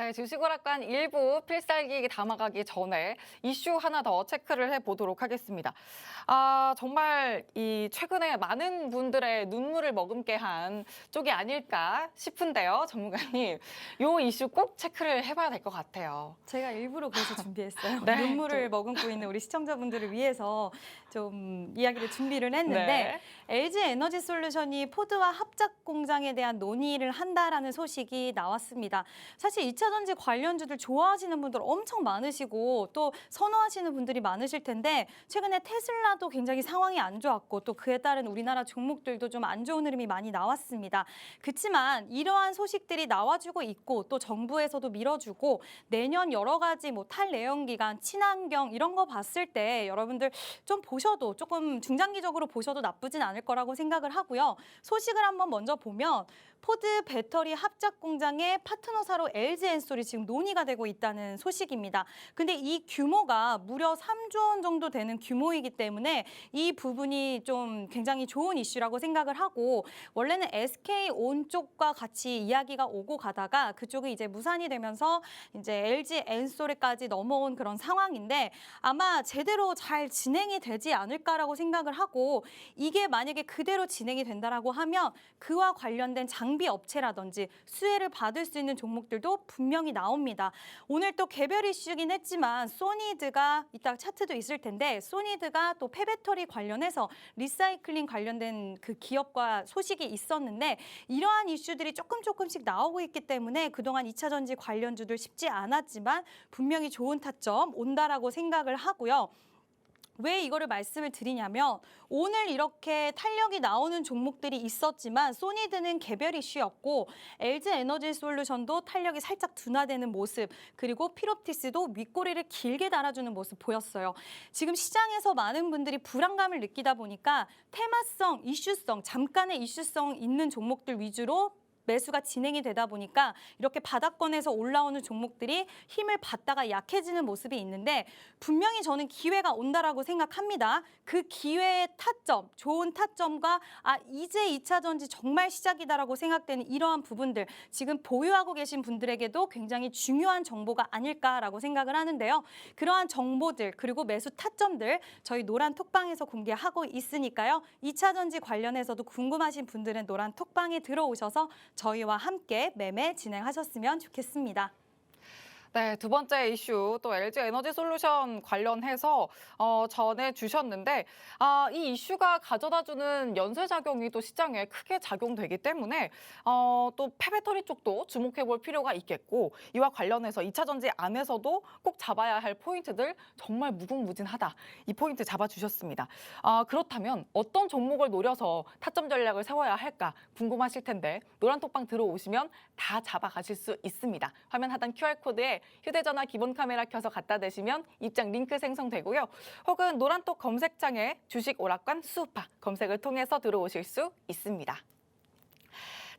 네, 주식오락관 일부 필살기 담아가기 전에 이슈 하나 더 체크를 해보도록 하겠습니다. 정말 이 최근에 많은 분들의 눈물을 머금게 한 쪽이 아닐까 싶은데요, 전문가님. 요 이슈 꼭 체크를 해봐야 될 것 같아요. 제가 일부러 그래서 준비했어요. 네, 눈물을 머금고 있는 우리 시청자분들을 위해서 좀 이야기를 준비를 했는데 네. LG 에너지 솔루션이 포드와 합작 공장에 대한 논의를 한다라는 소식이 나왔습니다. 사실 2차 전지 관련주들 좋아하시는 분들 엄청 많으시고 또 선호하시는 분들이 많으실 텐데 최근에 테슬라도 굉장히 상황이 안 좋았고 또 그에 따른 우리나라 종목들도 좀 안 좋은 흐름이 많이 나왔습니다. 그렇지만 이러한 소식들이 나와주고 있고 또 정부에서도 밀어주고 내년 여러 가지 뭐 탈내연 기관, 친환경 이런 거 봤을 때 여러분들 좀 보셔도 조금 중장기적으로 보셔도 나쁘진 않을 거라고 생각을 하고요. 소식을 한번 먼저 보면 포드 배터리 합작 공장의 파트너사로 LG 엔솔이 지금 논의가 되고 있다는 소식입니다. 근데 이 규모가 무려 3조 원 정도 되는 규모이기 때문에 이 부분이 좀 굉장히 좋은 이슈라고 생각을 하고 원래는 SK온 쪽과 같이 이야기가 오고 가다가 그쪽이 이제 무산이 되면서 이제 LG 엔솔에까지 넘어온 그런 상황인데 아마 제대로 잘 진행이 되지 않을까라고 생각을 하고 이게 만약에 그대로 진행이 된다라고 하면 그와 관련된 장비 업체라든지 수혜를 받을 수 있는 종목들도 분명히 나옵니다. 오늘 또 개별 이슈긴 했지만 소니드가 이따 차트도 있을 텐데 소니드가 또 폐배터리 관련해서 리사이클링 관련된 그 기업과 소식이 있었는데 이러한 이슈들이 조금씩 나오고 있기 때문에 그동안 2차 전지 관련주들 쉽지 않았지만 분명히 좋은 타점 온다라고 생각을 하고요. 왜 이거를 말씀을 드리냐면 오늘 이렇게 탄력이 나오는 종목들이 있었지만 소니드는 개별 이슈였고 LG 에너지 솔루션도 탄력이 살짝 둔화되는 모습 그리고 필옵티스도 윗꼬리를 길게 달아주는 모습 보였어요. 지금 시장에서 많은 분들이 불안감을 느끼다 보니까 테마성, 이슈성, 잠깐의 이슈성 있는 종목들 위주로 매수가 진행이 되다 보니까 이렇게 바닥권에서 올라오는 종목들이 힘을 받다가 약해지는 모습이 있는데 분명히 저는 기회가 온다라고 생각합니다. 그 기회의 타점, 좋은 타점과 이제 2차 전지 정말 시작이다라고 생각되는 이러한 부분들 지금 보유하고 계신 분들에게도 굉장히 중요한 정보가 아닐까라고 생각을 하는데요. 그러한 정보들 그리고 매수 타점들 저희 노란 톡방에서 공개하고 있으니까요. 2차 전지 관련해서도 궁금하신 분들은 노란 톡방에 들어오셔서 저희와 함께 매매 진행하셨으면 좋겠습니다. 네, 두 번째 이슈 또 LG 에너지 솔루션 관련해서 전해 주셨는데 이 이슈가 가져다주는 연쇄작용이 또 시장에 크게 작용되기 때문에 또 폐배터리 쪽도 주목해 볼 필요가 있겠고 이와 관련해서 2차 전지 안에서도 꼭 잡아야 할 포인트들 정말 무궁무진하다. 이 포인트 잡아주셨습니다. 그렇다면 어떤 종목을 노려서 타점 전략을 세워야 할까 궁금하실 텐데 노란톡방 들어오시면 다 잡아가실 수 있습니다. 화면 하단 QR코드에 휴대전화 기본 카메라 켜서 갖다 대시면 입장 링크 생성되고요. 혹은 노란톡 검색창에 주식 오락관 수우파 검색을 통해서 들어오실 수 있습니다.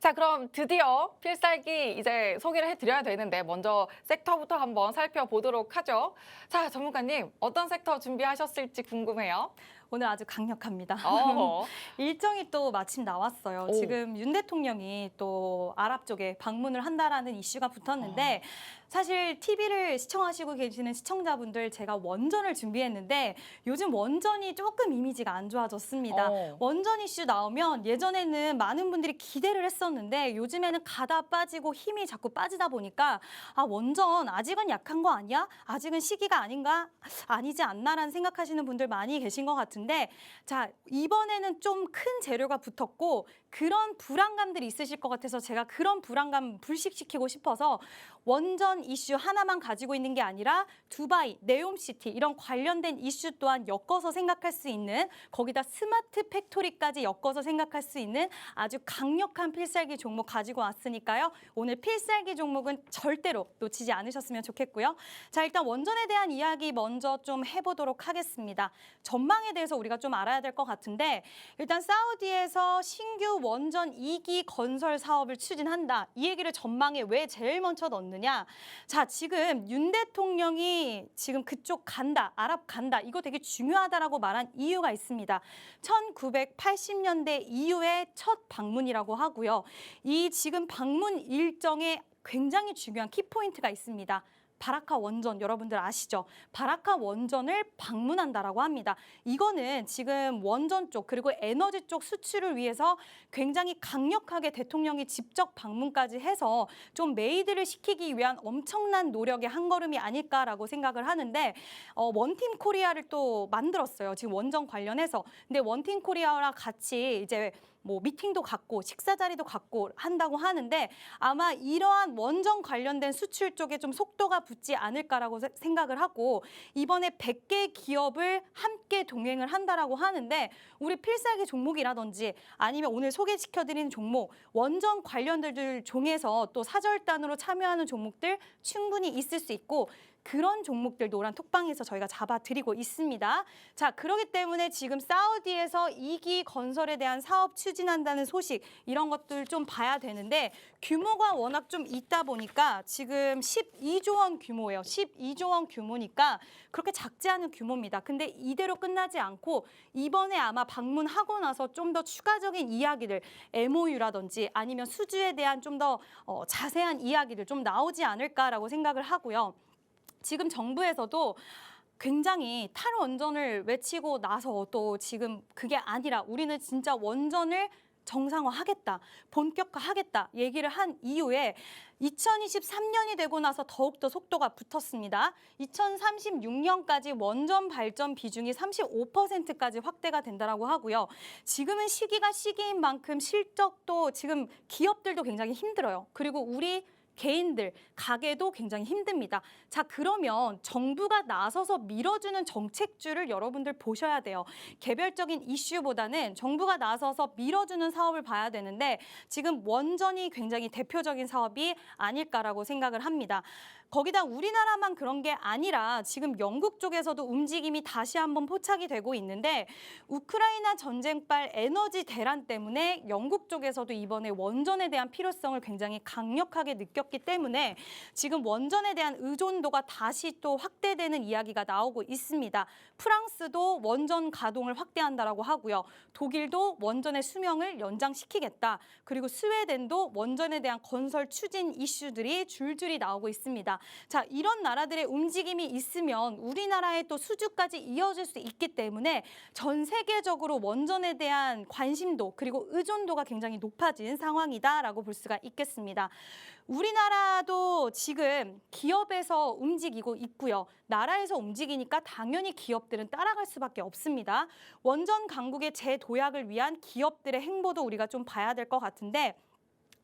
자, 그럼 드디어 필살기 이제 소개를 해드려야 되는데 먼저 섹터부터 한번 살펴보도록 하죠. 자, 전문가님 어떤 섹터 준비하셨을지 궁금해요. 오늘 아주 강력합니다. 어. 일정이 또 마침 나왔어요. 오. 지금 윤 대통령이 또 아랍 쪽에 방문을 한다라는 이슈가 붙었는데 사실 TV를 시청하시고 계시는 시청자분들 제가 원전을 준비했는데 요즘 원전이 조금 이미지가 안 좋아졌습니다. 원전 이슈 나오면 예전에는 많은 분들이 기대를 했었는데 요즘에는 가다 빠지고 힘이 자꾸 빠지다 보니까 원전 아직은 약한 거 아니야? 아직은 시기가 아닌가? 아니지 않나라는 생각하시는 분들 많이 계신 것 같은데 자, 이번에는 좀 큰 재료가 붙었고 그런 불안감들이 있으실 것 같아서 제가 그런 불안감 불식시키고 싶어서 원전 이슈 하나만 가지고 있는 게 아니라 두바이, 네옴시티 이런 관련된 이슈 또한 엮어서 생각할 수 있는 거기다 스마트 팩토리까지 엮어서 생각할 수 있는 아주 강력한 필살기 종목 가지고 왔으니까요. 오늘 필살기 종목은 절대로 놓치지 않으셨으면 좋겠고요. 자, 일단 원전에 대한 이야기 먼저 좀 해보도록 하겠습니다. 전망에 대해서 우리가 좀 알아야 될 것 같은데 일단 사우디에서 신규 원전 2기 건설 사업을 추진한다. 이 얘기를 전망에 왜 제일 먼저 넣느냐. 자, 지금 윤 대통령이 지금 그쪽 간다, 아랍 간다, 이거 되게 중요하다라고 말한 이유가 있습니다. 1980년대 이후의 첫 방문이라고 하고요. 이 지금 방문 일정에 굉장히 중요한 키포인트가 있습니다. 바라카 원전 여러분들 아시죠? 바라카 원전을 방문한다라고 합니다. 이거는 지금 원전 쪽 그리고 에너지 쪽 수출을 위해서 굉장히 강력하게 대통령이 직접 방문까지 해서 좀 메이드를 시키기 위한 엄청난 노력의 한 걸음이 아닐까라고 생각을 하는데 원팀 코리아를 또 만들었어요. 지금 원전 관련해서. 근데 원팀 코리아랑 같이 이제 뭐 미팅도 갖고 식사 자리도 갖고 한다고 하는데 아마 이러한 원전 관련된 수출 쪽에 좀 속도가 붙지 않을까라고 생각을 하고 이번에 100개 기업을 함께 동행을 한다라고 하는데 우리 필살기 종목이라든지 아니면 오늘 소개시켜드린 종목 원전 관련들 중에서 또 사절단으로 참여하는 종목들 충분히 있을 수 있고 그런 종목들 노란 톡방에서 저희가 잡아드리고 있습니다. 자, 그렇기 때문에 지금 사우디에서 2기 건설에 대한 사업 추진한다는 소식 이런 것들 좀 봐야 되는데 규모가 워낙 좀 있다 보니까 지금 12조 원 규모예요. 12조 원 규모니까 그렇게 작지 않은 규모입니다. 근데 이대로 끝나지 않고 이번에 아마 방문하고 나서 좀 더 추가적인 이야기들 MOU라든지 아니면 수주에 대한 좀 더 자세한 이야기들 좀 나오지 않을까라고 생각을 하고요. 지금 정부에서도 굉장히 탈원전을 외치고 나서 또 지금 그게 아니라 우리는 진짜 원전을 정상화하겠다, 본격화하겠다 얘기를 한 이후에 2023년이 되고 나서 더욱더 속도가 붙었습니다. 2036년까지 원전 발전 비중이 35%까지 확대가 된다고 하고요. 지금은 시기가 시기인 만큼 실적도 지금 기업들도 굉장히 힘들어요. 그리고 우리 개인들, 가게도 굉장히 힘듭니다. 자, 그러면 정부가 나서서 밀어주는 정책주를 여러분들 보셔야 돼요. 개별적인 이슈보다는 정부가 나서서 밀어주는 사업을 봐야 되는데 지금 원전이 굉장히 대표적인 사업이 아닐까라고 생각을 합니다. 거기다 우리나라만 그런 게 아니라 지금 영국 쪽에서도 움직임이 다시 한번 포착이 되고 있는데 우크라이나 전쟁발 에너지 대란 때문에 영국 쪽에서도 이번에 원전에 대한 필요성을 굉장히 강력하게 느꼈기 때문에 지금 원전에 대한 의존도가 다시 또 확대되는 이야기가 나오고 있습니다. 프랑스도 원전 가동을 확대한다라고 하고요. 독일도 원전의 수명을 연장시키겠다. 그리고 스웨덴도 원전에 대한 건설 추진 이슈들이 줄줄이 나오고 있습니다. 자, 이런 나라들의 움직임이 있으면 우리나라의 또 수주까지 이어질 수 있기 때문에 전 세계적으로 원전에 대한 관심도 그리고 의존도가 굉장히 높아진 상황이다라고 볼 수가 있겠습니다. 우리나라도 지금 기업에서 움직이고 있고요. 나라에서 움직이니까 당연히 기업들은 따라갈 수밖에 없습니다. 원전 강국의 재도약을 위한 기업들의 행보도 우리가 좀 봐야 될 것 같은데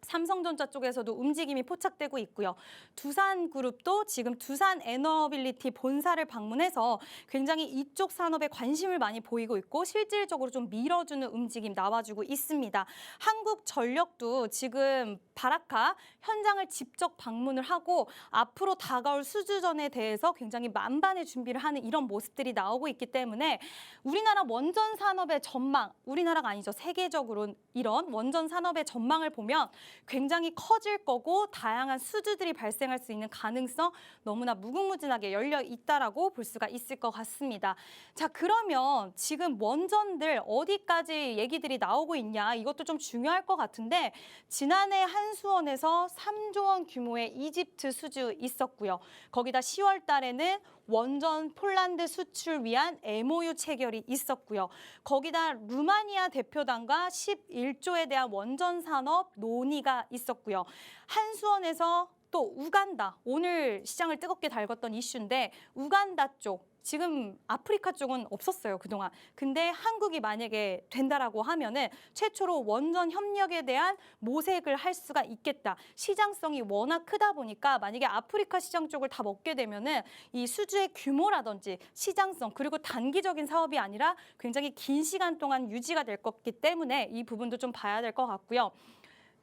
삼성전자 쪽에서도 움직임이 포착되고 있고요. 두산그룹도 지금 두산 에너빌리티 본사를 방문해서 굉장히 이쪽 산업에 관심을 많이 보이고 있고 실질적으로 좀 밀어주는 움직임 나와주고 있습니다. 한국전력도 지금 바라카 현장을 직접 방문을 하고 앞으로 다가올 수주전에 대해서 굉장히 만반의 준비를 하는 이런 모습들이 나오고 있기 때문에 우리나라 원전 산업의 전망, 우리나라가 아니죠. 세계적으로 이런 원전 산업의 전망을 보면 굉장히 커질 거고 다양한 수주들이 발생할 수 있는 가능성 너무나 무궁무진하게 열려 있다라고 볼 수가 있을 것 같습니다. 자, 그러면 지금 원전들 어디까지 얘기들이 나오고 있냐 이것도 좀 중요할 것 같은데 지난해 한수원에서 3조 원 규모의 이집트 수주 있었고요. 거기다 10월 달에는 원전 폴란드 수출 위한 MOU 체결이 있었고요. 거기다 루마니아 대표단과 11조에 대한 원전 산업 논의가 있었고요. 한수원에서 또 우간다, 오늘 시장을 뜨겁게 달궜던 이슈인데 우간다 쪽, 지금 아프리카 쪽은 없었어요, 그동안. 근데 한국이 만약에 된다라고 하면은 최초로 원전 협력에 대한 모색을 할 수가 있겠다. 시장성이 워낙 크다 보니까 만약에 아프리카 시장 쪽을 다 먹게 되면은 이 수주의 규모라든지 시장성 그리고 단기적인 사업이 아니라 굉장히 긴 시간 동안 유지가 될 거기 때문에 이 부분도 좀 봐야 될 것 같고요.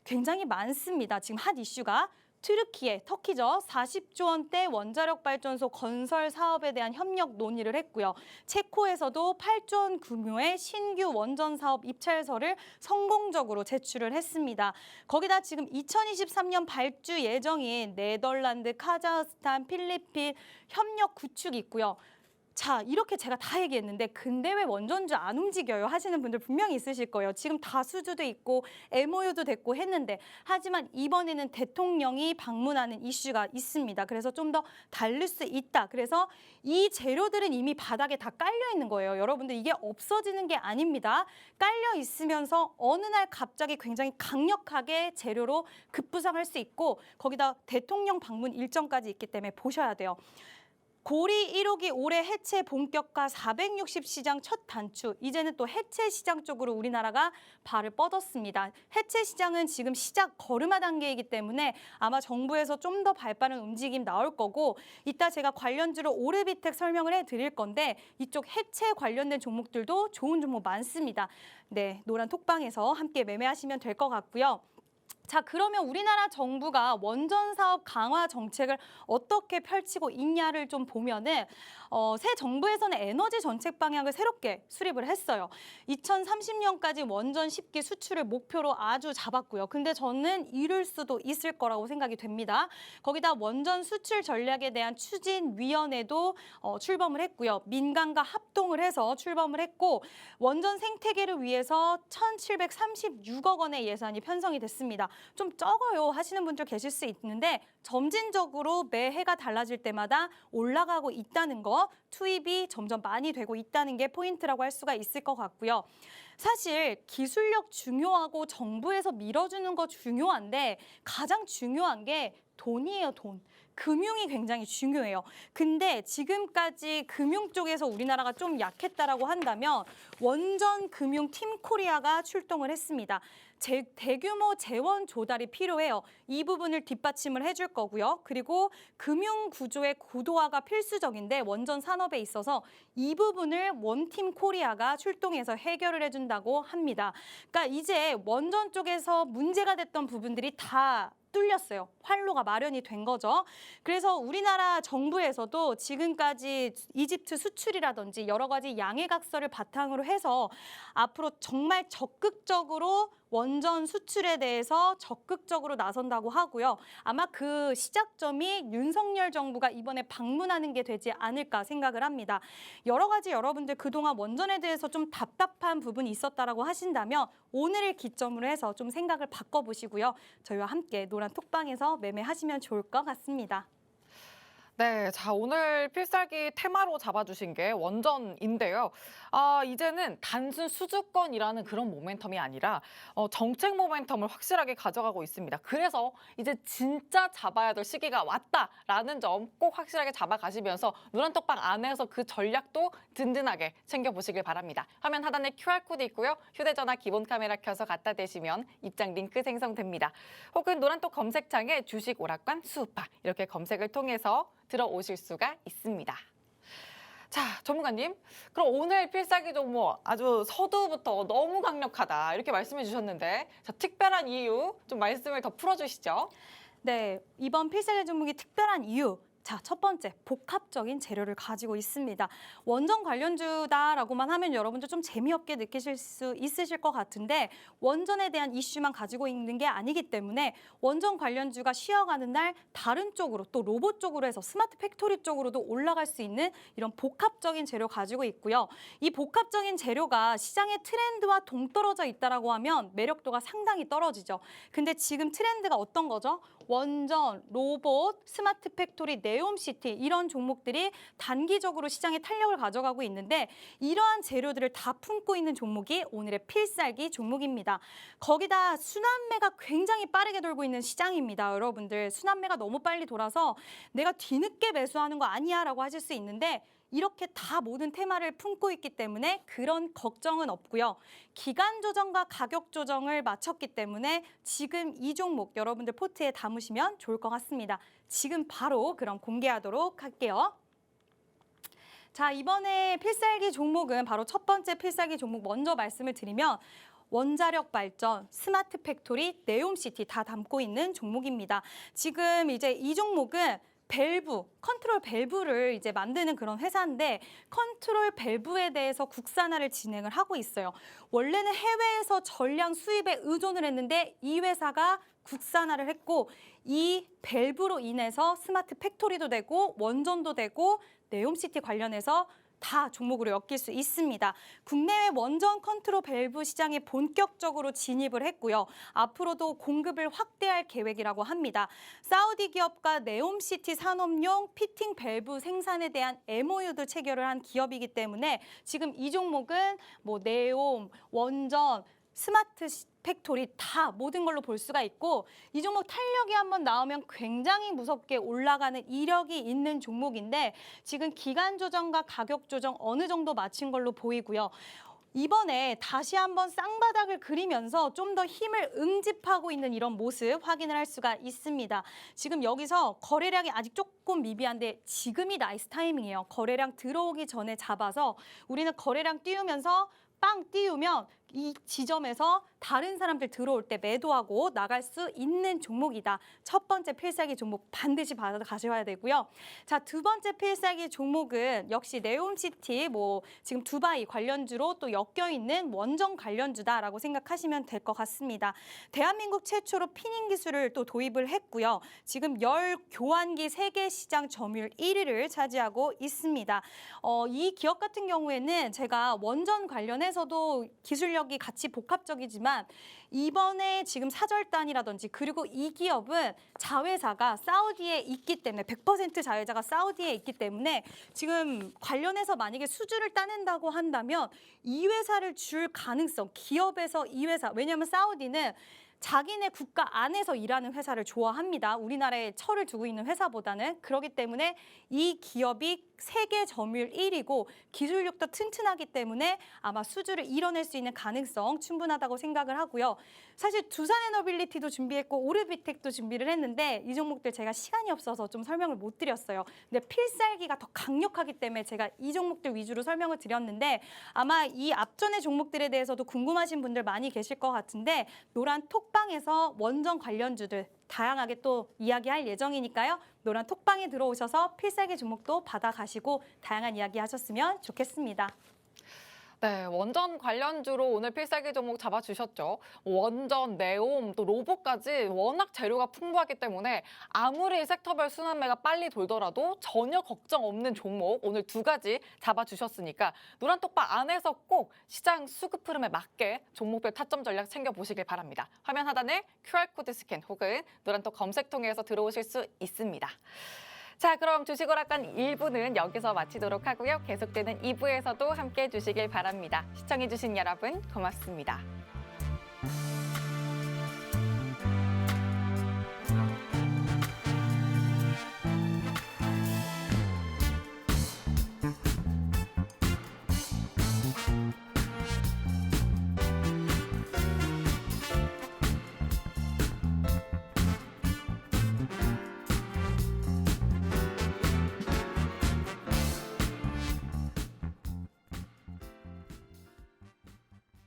굉장히 많습니다. 지금 핫 이슈가. 터키죠. 40조 원대 원자력 발전소 건설 사업에 대한 협력 논의를 했고요. 체코에서도 8조 원 규모의 신규 원전 사업 입찰서를 성공적으로 제출을 했습니다. 거기다 지금 2023년 발주 예정인 네덜란드, 카자흐스탄, 필리핀 협력 구축이 있고요. 자, 이렇게 제가 다 얘기했는데 근데 왜 원전주 안 움직여요? 하시는 분들 분명히 있으실 거예요. 지금 다수주도 있고 MOU도 됐고 했는데 하지만 이번에는 대통령이 방문하는 이슈가 있습니다. 그래서 좀 더 다를 수 있다. 그래서 이 재료들은 이미 바닥에 다 깔려 있는 거예요. 여러분들 이게 없어지는 게 아닙니다. 깔려 있으면서 어느 날 갑자기 굉장히 강력하게 재료로 급부상할 수 있고 거기다 대통령 방문 일정까지 있기 때문에 보셔야 돼요. 고리 1호기 올해 해체 본격화 460시장 첫 단추. 이제는 또 해체 시장 쪽으로 우리나라가 발을 뻗었습니다. 해체 시장은 지금 시작 걸음마 단계이기 때문에 아마 정부에서 좀 더 발빠른 움직임 나올 거고 이따 제가 관련주로 오르비텍 설명을 해드릴 건데 이쪽 해체 관련된 종목들도 좋은 종목 많습니다. 네, 노란 톡방에서 함께 매매하시면 될 것 같고요. 자, 그러면 우리나라 정부가 원전 사업 강화 정책을 어떻게 펼치고 있냐를 좀 보면은 새 정부에서는 에너지 정책 방향을 새롭게 수립을 했어요. 2030년까지 원전 10기 수출을 목표로 아주 잡았고요. 근데 저는 이룰 수도 있을 거라고 생각이 됩니다. 거기다 원전 수출 전략에 대한 추진위원회도 출범을 했고요. 민간과 합동을 해서 출범을 했고 원전 생태계를 위해서 1,736억 원의 예산이 편성이 됐습니다. 좀 적어요 하시는 분들 계실 수 있는데 점진적으로 매해가 달라질 때마다 올라가고 있다는 거, 투입이 점점 많이 되고 있다는 게 포인트라고 할 수가 있을 것 같고요. 사실 기술력 중요하고 정부에서 밀어주는 거 중요한데 가장 중요한 게 돈이에요, 돈. 금융이 굉장히 중요해요. 근데 지금까지 금융 쪽에서 우리나라가 좀 약했다라고 한다면 원전 금융 팀 코리아가 출동을 했습니다. 대규모 재원 조달이 필요해요. 이 부분을 뒷받침을 해줄 거고요. 그리고 금융 구조의 고도화가 필수적인데 원전 산업에 있어서 이 부분을 원팀 코리아가 출동해서 해결을 해준다고 합니다. 그러니까 이제 원전 쪽에서 문제가 됐던 부분들이 다 뚫렸어요. 활로가 마련이 된 거죠. 그래서 우리나라 정부에서도 지금까지 이집트 수출이라든지 여러 가지 양해각서를 바탕으로 해서 앞으로 정말 적극적으로 원전 수출에 대해서 적극적으로 나선다고 하고요. 아마 그 시작점이 윤석열 정부가 이번에 방문하는 게 되지 않을까 생각을 합니다. 여러 가지 여러분들 그동안 원전에 대해서 좀 답답한 부분이 있었다라고 하신다면 오늘을 기점으로 해서 좀 생각을 바꿔보시고요. 저희와 함께 노란 톡방에서 매매하시면 좋을 것 같습니다. 네, 자, 오늘 필살기 테마로 잡아주신 게 원전인데요. 이제는 단순 수주권이라는 그런 모멘텀이 아니라 정책 모멘텀을 확실하게 가져가고 있습니다. 그래서 이제 진짜 잡아야 될 시기가 왔다라는 점 꼭 확실하게 잡아가시면서 노란톡방 안에서 그 전략도 든든하게 챙겨보시길 바랍니다. 화면 하단에 QR코드 있고요. 휴대전화 기본 카메라 켜서 갖다 대시면 입장 링크 생성됩니다. 혹은 노란톡 검색창에 주식 오락관 수우파 이렇게 검색을 통해서 들어오실 수가 있습니다. 자, 전문가님, 그럼 오늘 필살기 종목 아주 서두부터 너무 강력하다 이렇게 말씀해 주셨는데 자, 특별한 이유 좀 말씀을 더 풀어주시죠. 네, 이번 필살기 종목이 특별한 이유. 자, 첫 번째, 복합적인 재료를 가지고 있습니다. 원전 관련주다라고만 하면 여러분들 좀 재미없게 느끼실 수 있으실 것 같은데 원전에 대한 이슈만 가지고 있는 게 아니기 때문에 원전 관련주가 쉬어가는 날 다른 쪽으로 또 로봇 쪽으로 해서 스마트 팩토리 쪽으로도 올라갈 수 있는 이런 복합적인 재료 가지고 있고요. 이 복합적인 재료가 시장의 트렌드와 동떨어져 있다라고 하면 매력도가 상당히 떨어지죠. 근데 지금 트렌드가 어떤 거죠? 원전, 로봇, 스마트 팩토리, 네옴시티 이런 종목들이 단기적으로 시장에 탄력을 가져가고 있는데 이러한 재료들을 다 품고 있는 종목이 오늘의 필살기 종목입니다. 거기다 순환매가 굉장히 빠르게 돌고 있는 시장입니다. 여러분들 순환매가 너무 빨리 돌아서 내가 뒤늦게 매수하는 거 아니야 라고 하실 수 있는데 이렇게 다 모든 테마를 품고 있기 때문에 그런 걱정은 없고요. 기간 조정과 가격 조정을 마쳤기 때문에 지금 이 종목 여러분들 포트에 담으시면 좋을 것 같습니다. 지금 바로 그럼 공개하도록 할게요. 자, 이번에 필살기 종목은 바로 첫 번째 필살기 종목 먼저 말씀을 드리면 원자력 발전, 스마트 팩토리, 네옴시티 다 담고 있는 종목입니다. 지금 이제 이 종목은 밸브, 컨트롤 밸브를 이제 만드는 그런 회사인데 컨트롤 밸브에 대해서 국산화를 진행을 하고 있어요. 원래는 해외에서 전량 수입에 의존을 했는데 이 회사가 국산화를 했고 이 밸브로 인해서 스마트 팩토리도 되고 원전도 되고 네옴시티 관련해서 다 종목으로 엮일 수 있습니다. 국내외 원전 컨트롤 밸브 시장에 본격적으로 진입을 했고요. 앞으로도 공급을 확대할 계획이라고 합니다. 사우디 기업과 네옴시티 산업용 피팅 밸브 생산에 대한 MOU도 체결을 한 기업이기 때문에 지금 이 종목은 뭐 네옴, 원전, 스마트 팩토리 다 모든 걸로 볼 수가 있고 이 종목 탄력이 한번 나오면 굉장히 무섭게 올라가는 이력이 있는 종목인데 지금 기간 조정과 가격 조정 어느 정도 마친 걸로 보이고요. 이번에 다시 한번 쌍바닥을 그리면서 좀 더 힘을 응집하고 있는 이런 모습 확인을 할 수가 있습니다. 지금 여기서 거래량이 아직 조금 미비한데 지금이 나이스 타이밍이에요. 거래량 들어오기 전에 잡아서 우리는 거래량 띄우면서 빵 띄우면 이 지점에서 다른 사람들 들어올 때 매도하고 나갈 수 있는 종목이다. 첫 번째 필살기 종목 반드시 받아가셔야 되고요. 자, 두 번째 필살기 종목은 역시 네옴시티 뭐 지금 두바이 관련주로 또 엮여 있는 원전 관련주다라고 생각하시면 될 것 같습니다. 대한민국 최초로 피닝 기술을 또 도입을 했고요. 지금 열 교환기 세계 시장 점유율 1위를 차지하고 있습니다. 이 기업 같은 경우에는 제가 원전 관련해서도 기술력이 같이 복합적이지만 이번에 지금 사절단이라든지 그리고 이 기업은 자회사가 사우디에 있기 때문에 100% 자회사가 사우디에 있기 때문에 지금 관련해서 만약에 수주를 따낸다고 한다면 이 회사를 줄 가능성, 기업에서 이 회사, 왜냐하면 사우디는 자기네 국가 안에서 일하는 회사를 좋아합니다. 우리나라에 철을 두고 있는 회사보다는. 그렇기 때문에 이 기업이 세계 점유율 1위고 기술력도 튼튼하기 때문에 아마 수주를 이뤄낼 수 있는 가능성 충분하다고 생각을 하고요. 사실 두산에너빌리티도 준비했고 오르비텍도 준비를 했는데 이 종목들 제가 시간이 없어서 좀 설명을 못 드렸어요. 근데 필살기가 더 강력하기 때문에 제가 이 종목들 위주로 설명을 드렸는데 아마 이 앞전의 종목들에 대해서도 궁금하신 분들 많이 계실 것 같은데 노란 톡방에서 원전 관련주들 다양하게 또 이야기할 예정이니까요. 노란 톡방에 들어오셔서 필살기 종목도 받아가시고 다양한 이야기 하셨으면 좋겠습니다. 네, 원전 관련주로 오늘 필살기 종목 잡아주셨죠. 원전, 네옴, 또 로봇까지 워낙 재료가 풍부하기 때문에 아무리 섹터별 순환매가 빨리 돌더라도 전혀 걱정 없는 종목 오늘 두 가지 잡아주셨으니까 노란톡방 안에서 꼭 시장 수급 흐름에 맞게 종목별 타점 전략 챙겨보시길 바랍니다. 화면 하단에 QR코드 스캔 혹은 노란톡 검색통해서 들어오실 수 있습니다. 자, 그럼 주식오락관 1부는 여기서 마치도록 하고요. 계속되는 2부에서도 함께해 주시길 바랍니다. 시청해주신 여러분 고맙습니다.